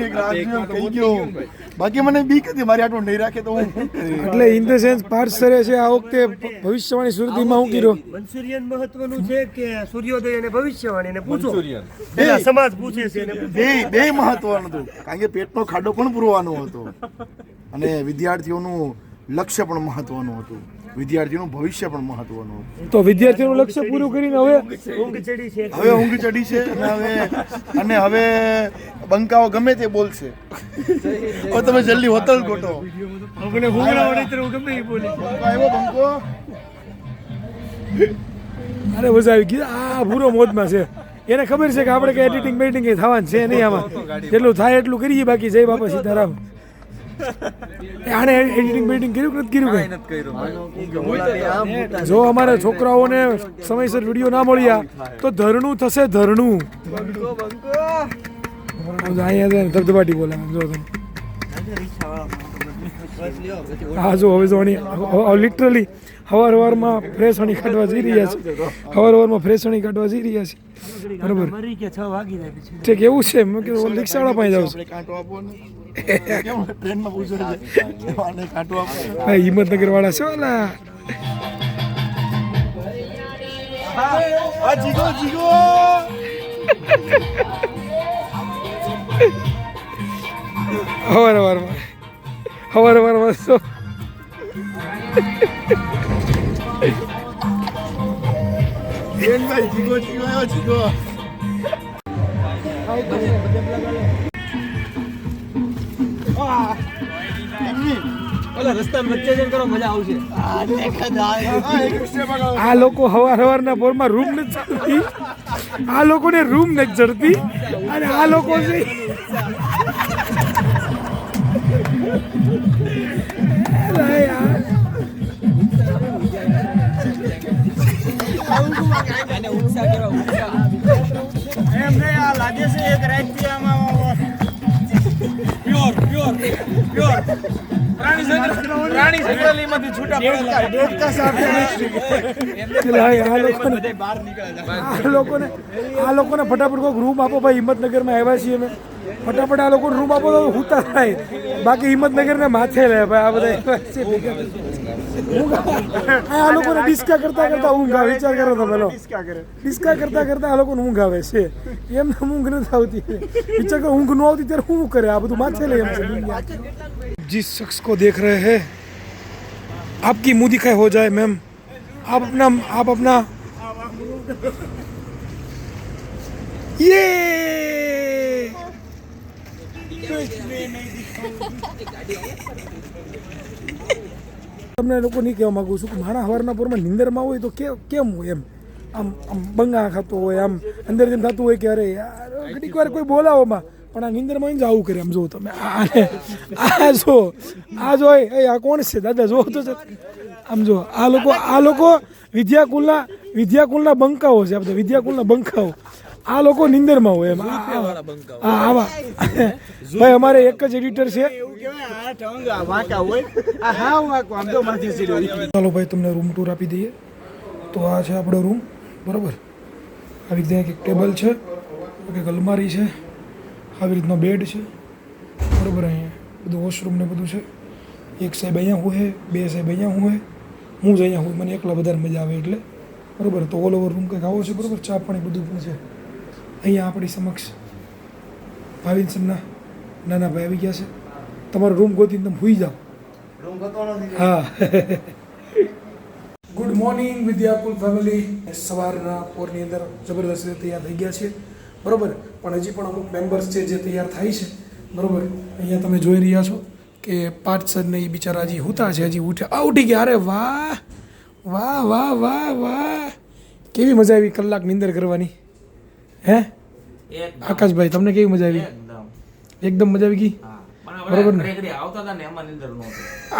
કહી ગયો હું. બાકી મને બીક હતી મારી આટલું નહીં રાખે તો હું શું કરીશ? એટલે ઇન ધ સેન્સ પાર્થ સરે છે આ વખતે ભવિષ્યવાણી સુરતીમાં શું કર્યો? મંચુરિયન મહત્વનું છે કે સૂર્યોદય અને ભવિષ્યવાણીને પૂછો. પેલા સમાજ પૂછે છે અને બે મહત્વનું હતું કારણ કે પેટનો ખાડો પણ પૂરવાનો હતો અને વિદ્યાર્થીઓનું લક્ષ્ય પણ મહત્વનું હતું, વિદ્યાર્થીઓનું ભવિષ્ય પણ મહત્વનું હતું. તો વિદ્યાર્થીઓનું લક્ષ્ય પૂરું કરીને હવે ઊંઘ ચડી છે. હવે ઊંઘ ચડી છે અને હવે બંકાઓ ગમે તે બોલશે. હવે તમે જલ્દી હોટલ ગોઠવો. આપણે હુંગરા વડે તો ગમે એ બોલી. બંકો આવ્યો બંકો અરે મજા આવી ગઈ. આ પૂરો મોજમાં છે. એને ખબર છે કે આપણે કઈ એડિટિંગ બેડિટિંગ કઈ થવાનું છે નહીં આમાં. જેટલું થાય એટલું કરીએ, બાકી જય બાપા સીતારામ. આને એડિટિંગ બેડિટિંગ કર્યું કે નથી કર્યું? જો અમારા છોકરાઓને સમયસર વિડીયો ના મળ્યા તો ધરણું થશે, ધરણું. અહીંયા ધબધબાટી બોલે જો તમે. હા જો હવે જો લિટરલી હવારમાં ફ્રેશ હણી કાઢવા જઈ રહ્યા છે. હવારમાં ફ્રેશ હણી કાઢવા જઈ રહ્યા છે. બરોબર ઠીક એવું છે. મેં કીધું રિક્ષાવાળા પાસે જાઉં છું. ટ્રેનમાં પૂછે છે કાંટો આપો. ભાઈ હિંમતનગર વાળા છે ઓલા. જીગો જીગો હવારમાં તો ભાઈ જીગો જીગો આવ્યો જીગો. આ લોકો હવારના પોરમાં રૂમ નથી ચડતી. આ લોકોને રૂમ નથી ચડતી અને આ લોકો છે લાગે છે એક રાત આમાં આ લોકોને ફટાફટ કોઈક રૂમ આપો ભાઈ. હિંમતનગરમાં આવ્યા છીએ અમે. ફટાફટ આ લોકોને રૂમ આપો તો હુતા થાય. બાકી હિંમતનગરને માથે લે ભાઈ. આ બધા આ લોકોને ડિસ્કા કરતા કરતા ઊંઘ આવે. વિચાર કરો તમે લો. ડિસ્કા કરતા કરતા આ લોકોને ઊંઘ આવે છે. એમને ઊંઘ નથી આવતી. વિચાર કરો ઊંઘ ન આવતી ત્યારે શું કરે? આ બધું માથે લે એમ છે. जिस शख्स को देख रहे हैं आपकी मुंह दिखाई हो जाए मैम. आप अपना ये તમને લોકો નહીં કહેવા માંગુ છું કે મારા હવારના પોરમાં નિંદરમાં હોય તો કેમ હોય એમ. આમ બંગા ખાતો હોય, આમ અંદર જેમ થતું હોય કે અરે યાર ઘડીક વાર કોઈ બોલાવોમાં, પણ આ નિંદરમાં જ આવું કરે. આમ જો તમે આ જો આ કોણ છે દાદા? જો તો આમ જો આ લોકો વિદ્યાકુલના બંકાઓ છે. આપણે વિદ્યાકુલના બંકાઓ. આ લોકો નિંદરમાં હોય એમ. આવા ભાઈ અમારે એક જ એડિટર છે. ચાલો ભાઈ તમને રૂમ ટૂર આપી દઈએ. તો આ છે આપણો રૂમ. બરાબર. આવી રીતે એક ટેબલ છે, એક અલમારી છે, આવી રીતનો બેડ છે. બરાબર. અહીંયા બધું વોશરૂમ ને બધું છે. એક સાહેબ અહીંયા હોય, બે સાહેબ અહીંયા હોય, હું જ અહીંયા હોય. મને એકલા વધારે મજા આવે એટલે. બરાબર. તો ઓલ ઓવર રૂમ કંઈક આવો છે. બરાબર. ચા પાણી બધું પણ છે. અહીંયા આપણી સમક્ષ ભાવિન સરના નાના ભાઈ આવી ગયા છે. તમારો રૂમ ગોતીને તમે સુઈ જાઓ. હા. Good morning Vidyakul family. સવારના પોરની અંદર જબરદસ્ત તૈયાર થઈ ગયા છે. બરાબર. પણ હજી પણ અમુક મેમ્બર્સ છે જે તૈયાર થાય છે. બરાબર. અહીંયા તમે જોઈ રહ્યા છો કે પાર્થ સર ને એ બિચારા હજી હુતા છે. હજી ઉઠી ગયા. અરે વાહ વાહ વાહ વાહ વાહ, કેવી મજા આવી કલાક નિંદર કરવાની. હે આકાશભાઈ, તમને કેવી મજા આવી? એકદમ મજા આવી ગઈ. બરોબર ને?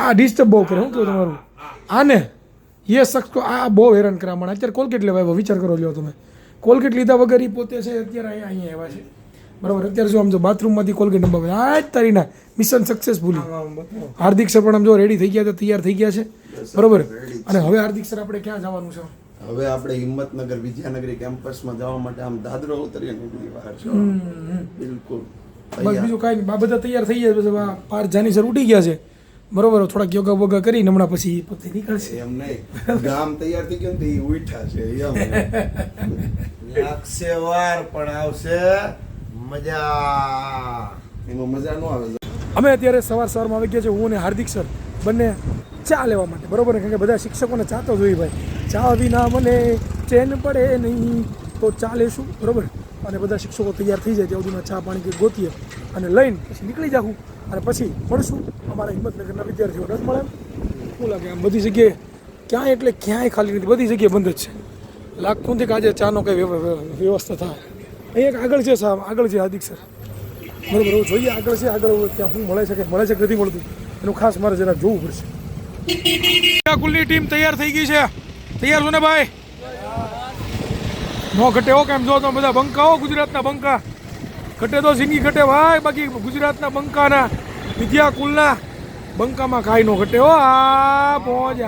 આ ડિસ્ટર્બ બહુ કરે. શું કહું તમારું? આને એ શખ્સ આ બહુ હેરાન કરવા માંડે. અત્યારે કોલગેટ લેવા વિચાર કરો. લ્યો તમે કોલગેટ લીધા વગર એ પોતે છે અત્યારે અહીંયા આવ્યા છે. બરાબર. અત્યારે જો આમ જો બાથરૂમમાંથી કોલગેટ નંબર આ જ તારીના મિશન સક્સેસફુલી. હાર્દિક સર પણ આમ જો રેડી થઈ ગયા છે, તૈયાર થઈ ગયા છે. બરોબર. અને હવે હાર્દિક સર આપણે ક્યાં જવાનું છે? હવે આપણે હિંમતનગર વિદ્યાનગરી કેમ્પસમાં જવા માટે આમ દાદરો ઉતરીએ નીકળી બહાર છો. બિલકુલ. બસ બીજું કાંઈ નહીં. બધા તૈયાર થઈ ગયા. પછી પાર જાની સર ઉઠી ગયા છે. બરોબર. થોડાક યોગા વોગા કરીને હમણાં પછી પોતે નીકળશે. એમ નહીં, ગામ તૈયાર થઈ ગયું ને એ ઉઠ્યા છે. લાગશે વાર પણ આવશે મજા. એમાં મજા ન આવે. અમે અત્યારે સવારમાં આવી ગયા છે. હું અને હાર્દિક સર બંને ચા લેવા માટે. બરોબર. કારણ કે બધા શિક્ષકોને ચા તો જોઈએ ભાઈ. ચા વિના મને ચેન પડે નહીં, તો ચા લેશું. બરોબર. અને બધા શિક્ષકો તૈયાર થઈ જાય ત્યાં સુધીમાં ચા પાણી કંઈક ગોતીએ અને લઈને પછી નીકળી જાઉં. અને પછી મળશું અમારા હિંમતનગરના વિદ્યાર્થીઓ. નથી મળે એમ શું લાગે? આમ બધી જગ્યાએ ક્યાંય એટલે ક્યાંય ખાલી નથી, બધી જગ્યાએ બંધ જ છે. લાગતું નથી કે આજે ચાનો કંઈ વ્યવસ્થા થાય. અહીં એક આગળ છે સાહેબ, આગળ છે હાર્દિક સર, બરાબર. હવે જોઈએ આગળ છે, આગળ ત્યાં શું મળે છે કે નથી મળતું, એનું ખાસ મારે જરાક જોવું પડશે. કુલની ટીમ તૈયાર થઈ ગઈ છે. તૈયાર છો ને ભાઈ? નો ઘટે હો, કેમ જો તો બધા બંકા હો, ગુજરાતના બંકા. ઘટે તો જિંદગી ઘટે ભાઈ, બાકી ગુજરાતના બંકાના વિદ્યાકુલના બંકામાં કાંઈ નો ઘટે હો. આ મોજ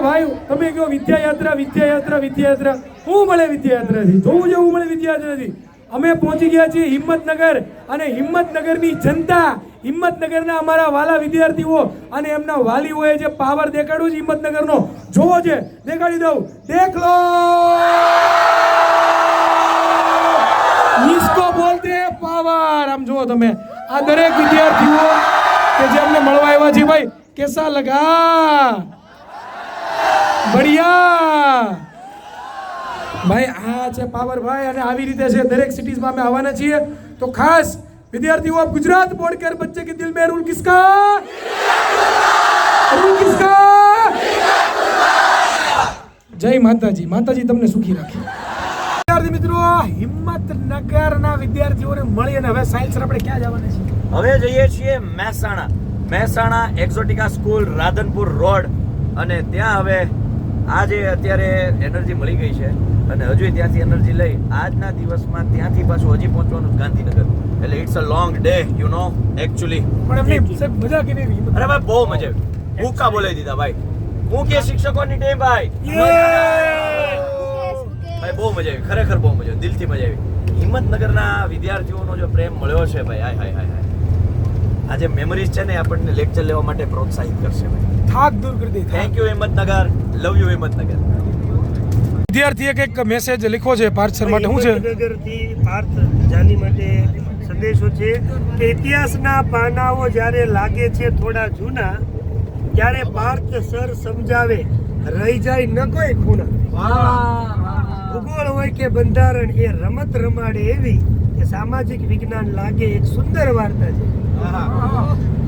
ભાઈ. તમે કહો વિદ્યાયાત્રા, વિદ્યાયાત્રા શું મળે વિદ્યાયાત્રાથી? જોવું જેવું મળે વિદ્યાયાત્રાથી. અમે પહોંચી ગયા છીએ હિંમતનગર, અને હિંમતનગરની જનતા, હિંમતનગરના અમારા વાલા વિદ્યાર્થીઓ અને એમના વાલીઓએ જે પાવર દેખાડ્યો છે હિંમતનગરનો, જોવો છે, દેખાડી દઉં. દેખ લો, इसको बोलते हैं पावर. આમ જુઓ તમે, આ દરેક વિદ્યાર્થીઓ કે જે અમને મળવા આવ્યા છે, ભાઈ કેસા લગા? બઢિયા ભાઈ. આ છે પાવર ભાઈ, અને આવી રીતે છે દરેક સિટીઝમાં અમે આવવાના છીએ. તો ખાસ વિદ્યાર્થીઓ, આપ ગુજરાત बोर्ड के बच्चे के दिल में रूल किसका? रूल किसका? જય માતાજી. માતાજી તમને સુખી રાખે. વિદ્યાર્થી મિત્રો, હિંમતનગરના વિદ્યાર્થીઓને મળી અને હવે સાયન્સ આપણે ક્યાં જવાના છીએ? હવે જઈએ છીએ Mehsana Exotica school, Radhanpur road. અને ત્યાં હવે આજે અત્યારે એનર્જી મળી ગઈ છે, અને હજુ ત્યાંથી એનર્જી લઈ આજના દિવસમાં ત્યાંથી પાછું હજી પહોંચવાનું ગાંધીનગર. એટલે it's a long day, you know actually. પણ એમની સાહેબ મજા કેવી આવી? અરે ભાઈ બહુ મજા આવી. ભૂકા બોલાવી દીધા ભાઈ. મુખ્ય શિક્ષકોની ટીમ ભાઈ. ભાઈ બહુ મજા આવી, ખરેખર બહુ મજા આવી, દિલથી મજા આવી. હિંમતનગરના વિદ્યાર્થીઓનો જો પ્રેમ મળ્યો છે ભાઈ, હાય હાય હાય હાય. આ જે મેમરીઝ છે ને, આપણને લેક્ચર લેવા માટે પ્રોત્સાહિત કરશે ભાઈ. થાક દૂર કરી દે. Thank you Himmatnagar, love you Himmatnagar. વિદ્યાર્થીએ કંઈક મેસેજ લખ્યો છે પાર્થ સર માટે. શું છે? હિંમતનગરથી પાર્થ જાની માટે સંદેશો છે કે ઇતિહાસના પાનાઓ જ્યારે લાગે છે થોડા જૂના, ત્યારે પાર્થ સર સમજાવે, રહી જાય ન કોઈ ખૂણા. ભૂગોળ હોય કે બંધારણ, એ રમત રમાડે એવી કે સામાજિક વિજ્ઞાન લાગે એક સુંદર વાર્તા છે.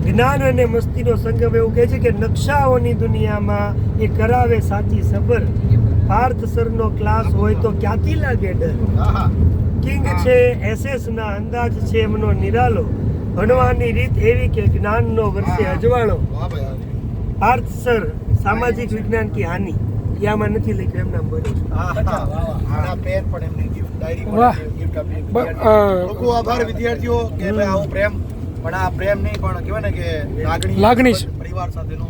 જ્ઞાન અને મસ્તીનો સંગમ એવું કહે છે કે નકશાઓની દુનિયામાં એ કરાવે સાચી સબર. પાર્થ સરનો ક્લાસ હોય તો ક્યાંથી લાગે ડર. કિંગ છે એસએસ ના અંદાજ છે એમનો નિરાલો. ભણવાની રીત એવી કે જ્ઞાનનો વર્ષે અજવાળો. પાર્થ સર સામાજિક વિજ્ઞાન કી હાનિ. યામાં નથી લખ્યું, એમ નામ બોલ્યું. પેન પણ એમને ગિફ્ટ, ડાયરી વાહ. પણ ગિફ્ટ આપી. ખૂબ આભાર વિદ્યાર્થીઓ કે ભાઈ આવો પ્રેમ, પણ આ પ્રેમ નહીં પણ કહેવાય ને કે લાગણી છે. પરિવાર સાથેનો.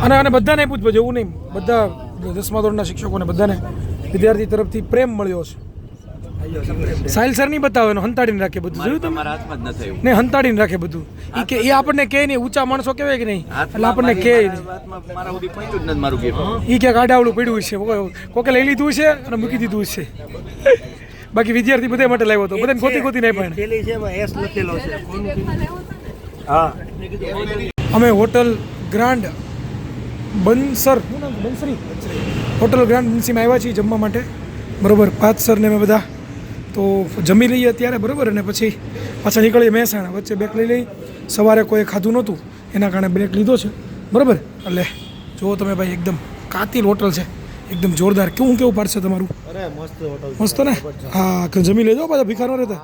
અને બધાને પૂછવું, એવું નહીં, બધા 10મા ધોરણના શિક્ષકોને બધાને વિદ્યાર્થી તરફથી પ્રેમ મળ્યો છે. સાહિલ સર નહીં બતાવે, એનો હંતાડીને રાખે બધું. જોયું તમે? તમારા હાથમાં જ ન થયું. ને હંતાડીને રાખે બધું. એ આપણને કહે નહીં, ઊંચા માણસો કહેવાય કે નહીં, એટલે આપણને કહે મારા સુધી પહોંચ્યું જ નથી મારું ગીત. એ ક્યાંક આડાવડું પડ્યું છે, કોકે લઈ લીધું છે અને મૂકી દીધું છે. બાકી વિદ્યાર્થી બધા માટે લાવ્યો હતો, બધાને ગોતી નહીં પણ. પેલી છે એમાં એસ લખેલો છે. હા, અમે hotel grand બંસર, Bansari hotel grand બંસીમાં આવ્યા છીએ જમવા માટે, બરાબર. પાર્થ સરને અમે બધા તો જમી લઈએ અત્યારે, બરાબર. અને પછી પાછા નીકળીએ મહેસાણા. વચ્ચે બ્રેક લઈ લઈ, સવારે કોઈ ખાધું નહોતું એના કારણે બ્રેક લીધો છે, બરાબર. એટલે જુઓ તમે ભાઈ, એકદમ કાતિલ હોટલ છે, એકદમ જોરદાર. કેવું પાડશે તમારું? અરે મસ્ત હોટલ, મસ્ત ને? હા, જમી લેજો પાછા, ભીખા ન રહેતા.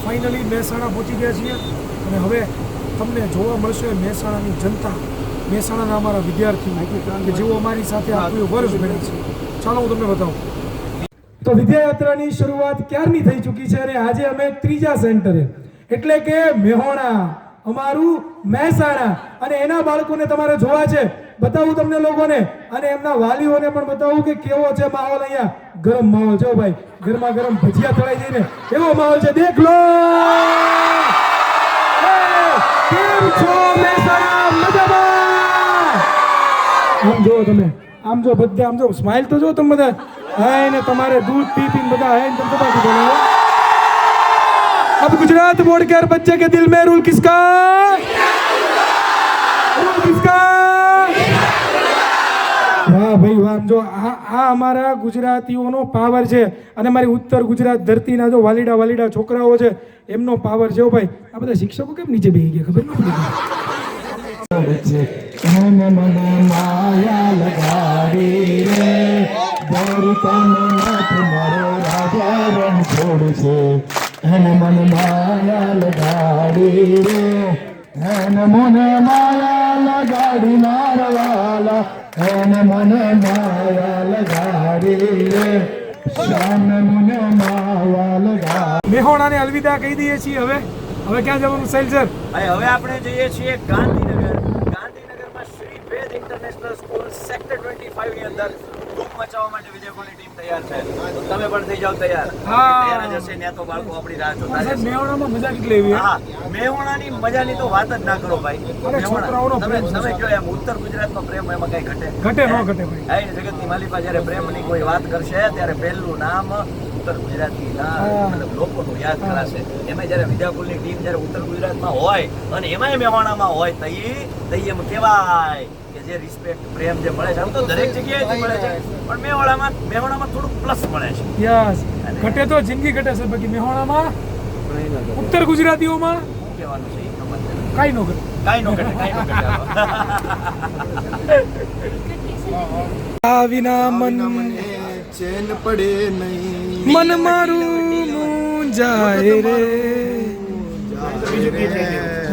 ફાઇનલી મહેસાણા પહોંચી ગયા છીએ, અને હવે તમને જોવા મળશે મહેસાણાની જનતા, મહેસાણાના અમારા વિદ્યાર્થીઓ કે જેઓ અમારી સાથે આખું વર્ષ ભેગા છે. ચાલો હું તમને બતાવું. તો વિદ્યાયાત્રાની શરૂઆત ક્યારની થઈ ચૂકી છે, અને આજે અમે 3જા સેન્ટરે, એટલે કે મેહોણા, અમારું મહેસાણા, અને એના બાળકોને તમારે જોવા છે. બતાવું તમને લોકોને, અને એમના વાલીઓને પણ બતાવું કે કેવો છે માહોલ. અહીંયા ગરમ માહોલ છે ભાઈ, ગરમા ગરમ ભજીયા તળાઈ જઈને એવો માહોલ છે. દેખ લો કેમ છો મહેસાણા, મજામાં? આમ જો તમે, આમ જો બધા, આમ જો સ્માઈલ તો જો તમે બધા. હાય ને તમારે દૂધ પી પીને બધા હાય ને તમે બાકી બોલો. अब गुजरात बोर्ड के हर बच्चे के दिल में रूल किसका? रूल किसका? વાહ ભાઈ વાહ. જો આ અમારા ગુજરાતીઓનો પાવર છે, અને મારી ઉત્તર ગુજરાત ધરતીના જો વાલીડા છોકરાઓ છે, એમનો પાવર છે ભાઈ. આ બધા શિક્ષકો કેમ નીચે બેસી ગયા ખબર નથી. એને મને માયા લગાડી રે દ્વારિકાનાથ મારો રાજા રણ છોડ છે એને મને માયા લગાડી રે એને મને માયા લગાડી મારા વાલા એને મને માયા લગાડી રે શ્યામ મને માયા લગાડી મેહોણાને અલવિદા કહી દઈએ છીએ હવે ક્યાં જવાનું સાહેલ સર? હવે આપણે જઈએ છીએ ગાંધીનગરમાં શ્રી વેદ ઇન્ટરનેશનલ સ્કૂલ સેક્ટર 25 ની અંદર ધૂમ મચાવવા માટે વિજયપુરની ટીમ તૈયાર છે. તો તમે પણ થઈ જાઓ તૈયાર. તૈયાર જ હશે ત્યાં તો બાળકો આપણી રાહ જોતા છે. મેહોણામાં મજા કેટલી એવી હા, મેહોણાની મજાની તો વાત જ ના કરો ભાઈ. છોકરાઓનો પ્રેમ છે. તમે કહો એમ ઉત્તર ગુજરાતનો પ્રેમ એમાં કઈ ઘટે ન ઘટે ભાઈ. હા, જગતની માલિકા જ્યારે પ્રેમની કોઈ વાત કરશે ત્યારે પહેલું નામ ઉત્તર ગુજરાતની મતલબ લોકોનું યાદ કરાશે. એમાં જ્યારે વિદ્યાકુલની ટીમ જ્યારે ઉત્તર ગુજરાતમાં હોય અને એમાંય મેહોણામાં હોય તો એમ કહેવાય કે જે રિસ્પેક્ટ પ્રેમ જે મળે છે આમ તો દરેક જગ્યાએથી મળે છે પણ મેહોણામાં થોડુંક પ્લસ મળે છે. યસ, ઘટે તો જિંદગી ઘટે છે, બાકી મેહોણામાં ઉત્તર ગુજરાતીઓમાં શું કહેવાનું છે એ ખબર છે. કાંઈ ન ઘટે. કાંઈ નો ઘટે. આ વિના મન ચેન પડે નહીં મન મારું મૂંઝાય રે.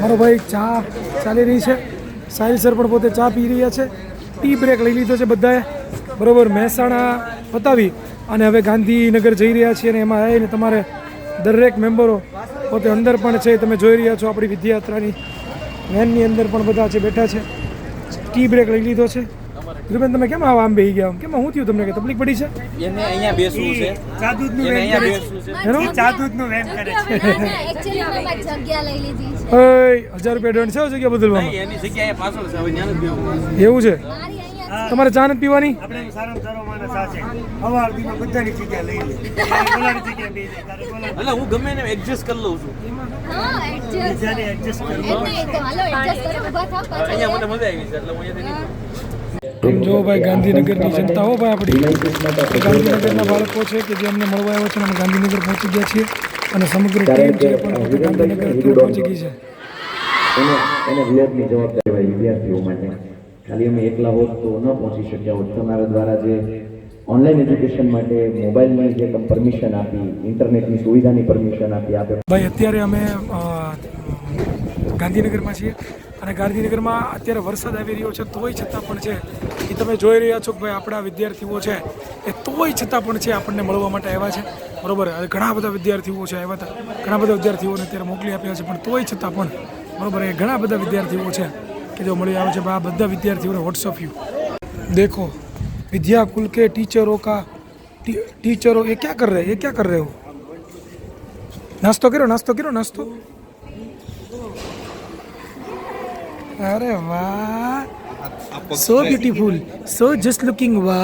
મારો ભાઈ ચા ચાલી રહી છે. સાહિલ સર પણ પોતે ચા પી રહ્યા છે. ટી બ્રેક લઈ લીધો છે બધાએ, બરોબર. મહેસાણા પતાવી અને હવે ગાંધીનગર જઈ રહ્યા છીએ અને એમાં આવીને તમારે દરેક મેમ્બરો પોતે અંદર પણ છે. તમે જોઈ રહ્યા છો આપણી વિદ્યાયાત્રાની વેનની અંદર પણ બધા છે, બેઠા છે. ટી બ્રેક લઈ લીધો છે. ધ્રુવેન, તમે કેમ આમ બેહી ગયા? કેમ શું થયું તમને? કે તકલીફ પડી છે? એને અહીંયા બેસવું છે. ચાદુદનું એને વેન અહીંયા કરે બેસવું છે. એનો ચાદુદનું વેન કરે છે. એકચ્યુઅલી મેં જગ્યા લઈ લીધી છે. ઓય 1000 રૂપિયા દંડ છે જગ્યા બદલવામાં. નહીં, એની જગ્યાએ પાછળ છે. હવે ત્યાં જ બેસવું. એવું છે? મારી અહીંયા તમારે ચા નથી પીવાની? આપણે સારામાં સારો માણસ આ છે. હવાર દીમાં બધાની જગ્યા લઈ લે. બોલાની જગ્યા બે જાય. તારે બોલાની એટલે હું ગમે એને એડજસ્ટ કરી લઉં છું. હા એડજસ્ટ બીજાને એડજસ્ટ કરો. નહીં તો હાલો એડજસ્ટ કરો ઊભા થાવ અહીંયા મને પાછા મજા આવી છે એટલે હું અહીંયાથી નીકળું. જો ભાઈ ગાંધીનગરની જનતા હો ભાઈ, આપણી ગાંધીનગરના બાળકો છે કે જે અમને મળવા આવ્યા છે અને અમે ગાંધીનગર પહોંચી ગયા છીએ અને સમગ્ર ટીમ છે પણ પોતે ગાંધીનગર અત્યારે પહોંચી ગઈ છે. એને વિરોધની જવાબદારી હોય વિદ્યાર્થીઓ માટે. ખાલી અમે એકલા હોત તો ન પહોંચી શક્યા હોત. તમારા દ્વારા જે ઓનલાઈન એજ્યુકેશન માટે મોબાઈલની જે પરમિશન આપી, ઇન્ટરનેટની સુવિધાની પરમિશન આપી આપે. ભાઈ અત્યારે અમે ગાંધીનગરમાં છીએ અને ગાંધીનગરમાં અત્યારે વરસાદ આવી રહ્યો છે તોય છતાં પણ છે એ તમે જોઈ રહ્યા છો કે ભાઈ આપણા વિદ્યાર્થીઓ છે એ તોય છતાં પણ છે આપણને મળવા માટે આવ્યા છે, બરોબર. ઘણા બધા વિદ્યાર્થીઓ છે આવ્યા હતા, ઘણા બધા વિદ્યાર્થીઓને અત્યારે મોકલી આપ્યા છે પણ તોય છતાં પણ બરોબર એ ઘણા બધા વિદ્યાર્થીઓ છે કે જો મળી આવે છે. આ બધા વિદ્યાર્થીઓને વોટ્સઅપ યુ देखो विद्याकुल के टीचरों का टीचरों ये क्या कर रहे हो? नाश्तो करो. अरे वाह, so beautiful, so just looking wow.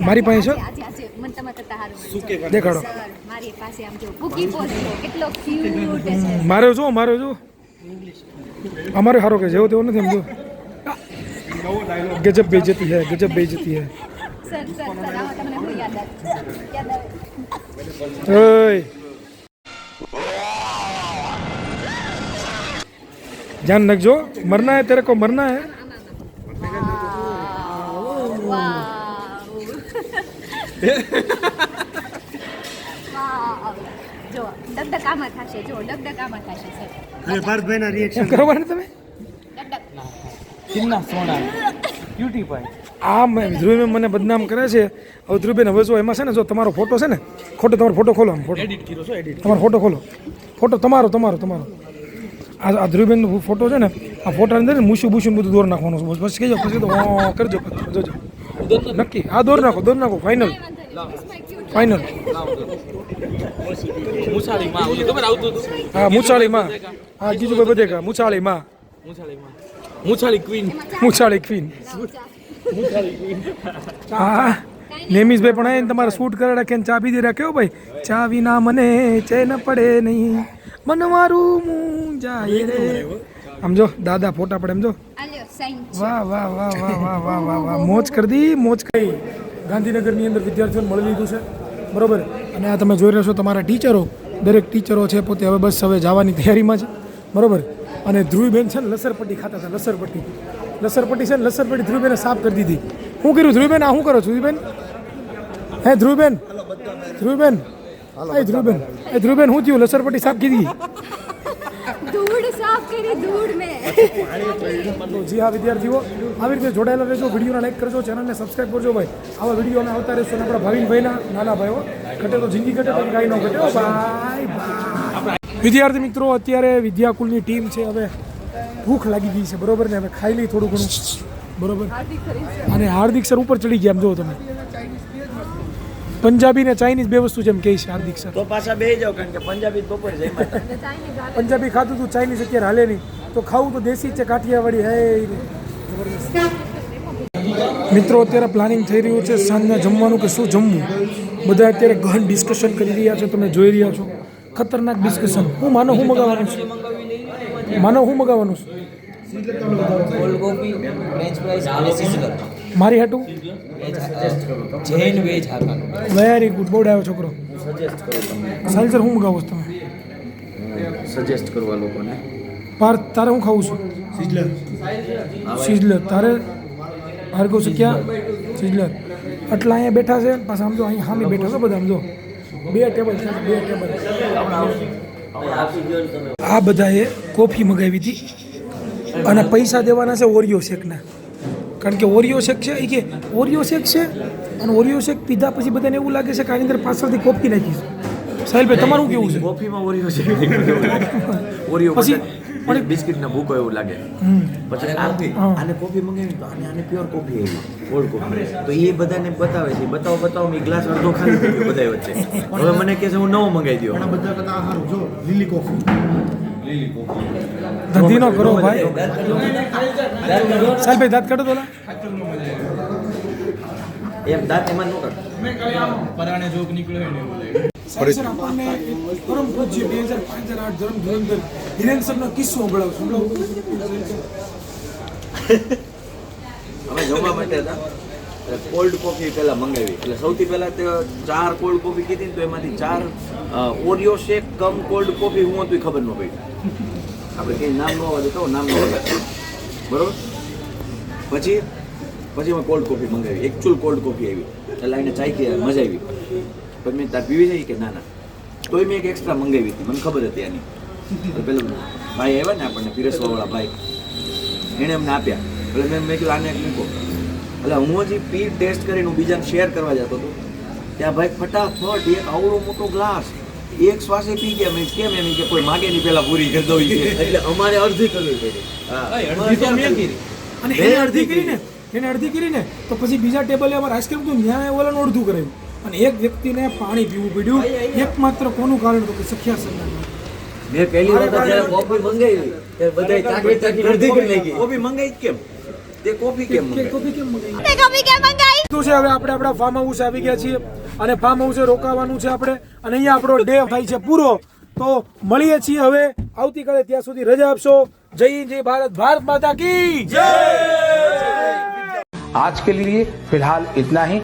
મારી પાસે છે આજે મન તમે કરતા હારું દેખાડો. સર મારી પાસે આમ જો બુકી પોઝ કેટલો ક્યુટ છે. મારો જો અમારે હારો કે જેવો તેવો નથી. એમ જો ગજબ બેઇજ્જતી હે. સર આવો તમને હું યાદ આવે. ઓય ध्यान रखो, मरना है तेरे को, मरना है. જો ડગડગામાં થશે સર. અને ભારતભાઈના રિએક્શન કરો ને તમે. આ ધ્રુવે મને બદનામ કરે છે. હવે ધ્રુવબેન હવે જો એમાં છે ને, જો તમારો ફોટો છે ને ખોટો, તમારો ફોટો ખોલો. આમ ફોટો તમારો ફોટો ખોલો. ફોટો તમારો આ ધ્રુવબેનનો ફોટો છે ને, આ ફોટા અંદર મૂછું બૂછું બધું દોર નાખવાનું છે. બસ કહેજો, પછી તો કરજો, જોજો નક્કી. હા દોર નાખો ફાઇનલ. મૂછાળીમાં ઓલી ખબર આવતું હતું. હા મૂછાળીમાં. હા ગીજુભાઈ બધેકા મૂછાળીમાં. મૂછાળી ક્વીન. હા નેમિશભાઈ પણ આવીને તમારે શૂટ કરે રાખે ચા પી દે રાખ્યો ભાઈ. ચા વિના મને ચેન પડે નહીં, મન મારું મૂંઝાય રે. આમ જો દાદા ફોટા પડે. એમ જો વાહ, મોજ કરી દી. ગાંધીનગરની અંદર વિદ્યાર્થીઓને મળી લીધું છે, બરોબર. અને આ તમે જોઈ રહ્યા છો તમારા ટીચરો, દરેક ટીચરો છે પોતે હવે બસ હવે જવાની તૈયારીમાં છે, બરોબર. અને ધ્રુવીબેન છે ને લસરપટ્ટી ખાતા હતા, લસરપટ્ટી છે ને લસરપટ્ટી ધ્રુવીબેને સાફ કરી દીધી. શું કર્યું ધ્રુવીબેન? આ શું કરો ધ્રુવીબેન? હે ધ્રુવીબેન એ ધ્રુવીબેન શું થયું? લસરપટ્ટી સાફ કીધી? ધૂળ સાફ કરી ધૂળ મેં. તો જી હા વિદ્યાર્થીઓ, આવી રીતે જોડાયેલા રહેજો, વિડીયોને લાઈક કરજો, ચેનલને સબસ્ક્રાઈબ કરજો ભાઈ. આવા વિડીયો અમે આવતા રહેશું. અને આપણા ભાવિનભાઈના નાના ભાઈઓ ઘટે તો જિંદગી ઘટે તો કાંઈ ન ઘટે. બાય. વિદ્યાર્થી મિત્રો, અત્યારે વિદ્યાકુલની ટીમ છે. હવે ભૂખ લાગી ગઈ છે, બરોબર ને? હવે ખાઈ લઈ થોડું ઘણું, બરોબર. અને હાર્દિક સર ઉપર ચડી ગયા, એમ જો તમે. પંજાબી ને ચાઇનીઝ બે વસ્તુ જેમ કહે છે હાર્દિક સર. તો પાછા બેસી જાવ, કારણ કે પંજાબી બપોરે જમ્યા હતા. પંજાબી ખાધું તું, ચાઇનીઝ અત્યારે હાલે નહીં. તો ખાવું તો દેશી છે, કાઠિયાવાડી. હે મિત્રો, અત્યારે પ્લાનિંગ થઈ રહ્યું છે સાંજના જમવાનું કે શું જમવું. બધા અત્યારે ગહન ડિસ્કશન કરી રહ્યા છો, તમે જોઈ રહ્યા છો. ખતરનાક ડિસ્કશન. હું માનો હું મગાવવાનું છે? હું મગાવવાનું છે? મારી હાટું Jain veg hakka very good, બહુ ડાયો છોકરો. સાહેબ સર, હું મગાવું છું? તમે સજેસ્ટ કરવા લોકોને. પાર તારે હું ખાવું છું? સિઝલર. તારે ભાર્ગવ છે ક્યાં? સિઝલર. આટલા અહીંયા બેઠા છે, પાછા આમ જો અહીંયા સામે બેઠા છો બધા. આમ જો 2 ટેબલ છે, 2 ટેબલ. આ બધાએ કોફી મગાવી હતી અને પૈસા દેવાના છે ઓરિયો શેકના. કારણ કે ઓરિયો શેક છે એ કે ઓરિયો શેક છે, અને ઓરિયો શેક પીધા પછી બધાને એવું લાગે છે કે આની અંદર પાછળથી કોફી નાખી છે. સાહેલભાઈ, તમારું કેવું છે? કોફીમાં ઓરિયો છે. ઓરિયો પછી પણ બિસ્કિટ ના ભૂકો એવું લાગે. પછી આને કોફી મંગાવી તો આને પ્યોર કોફી આવી, કોલ્ડ કોફી. તો એ બધાને બતાવે છે, બતાવો મેં ગ્લાસ અડધો ખાલી થઈ ગયો બધા વચ્ચે. હવે મને કહે છે હું નવો મંગાવી દો. બધા કરતા સારું જો લીલી કોફી. ધંધી નો કરો ભાઈ. સાહેલભાઈ, દાંત કાઢો તો લા. એમ દાંત એમાં નો કાઢ. પરાણે જોક નીકળ્યો ને સર, આપણને પરમ પૂજ્ય 2005 ધર્મ ધુરંધર હિરેન સરનો કિસ્સો સંભળાવો. અમે જમવા માટે હતા, કોલ્ડ કોફી પહેલા મંગાવી. એટલે સૌથી પહેલા તે 4 કોલ્ડ કોફી કીધી, તો એમાંથી 4 ઓરિયો શેક કમ કોલ્ડ કોફી હું હતું ખબર ન પડી. આપણે કંઈ નામ ન હોય તો નામ ન હોય, બરોબર. પછી અમે કોલ્ડ કોફી મંગાવી, એકચ્યુઅલ કોલ્ડ કોફી આવી. એટલે એને ચાખી મજા આવી. પછી મેં તાર પીવી જાય કે ના, તોય મેં એક એક્સ્ટ્રા મંગાવી હતી, મને ખબર હતી આની. પેલું ભાઈ આવ્યા ને આપણને પીરસવાવાળા ભાઈ, એણે અમને આપ્યા. એટલે મેં કીધું આને એક મૂકો. એટલે હું હજી પી ટેસ્ટ કરીને હું બીજાને શેર કરવા જતો હતો, ત્યાં ભાઈ ફટાફટ એક આવડો મોટો ગ્લાસ એક શ્વાસે પી ગયા. મેં કેમ? એમ કે કોઈ માગે નહીં, પેલા પૂરી કરી દઉં. એટલે અમારે અડધી કરવી પડી. અને એને અડધી કરીને તો પછી બીજા ટેબલે અમારે આઈસ્ક્રીમ તો ન્યાય ઓલાનું અડધું કરાવ્યું. અને એક વ્યક્તિને પાણી પીવું પડ્યું. એકમાત્ર કોનું કારણ હતું કે સખ્યા સરના. મેં પહેલી વખત જ્યારે કોફી મંગાવી ત્યારે બધાય ચાખી અડધી કરી નાખી. કોફી મંગાવી કેમ? તે કોફી કેમ મંગાવી? તો છે હવે આપણે આપણા ફાર્મ હાઉસ આવી ગયા છીએ, અને ફાર્મ હાઉસે રોકાવાનું છે આપણે. અને અહીંયા આપણો ડે થાય છે પૂરો. તો મળીએ છીએ હવે આવતીકાલે. ત્યાં સુધી રજા આપશો. જય હિન્દ, જય ભારત, ભારત માતા કી જય. आज के लिए फिलहाल इतना ही.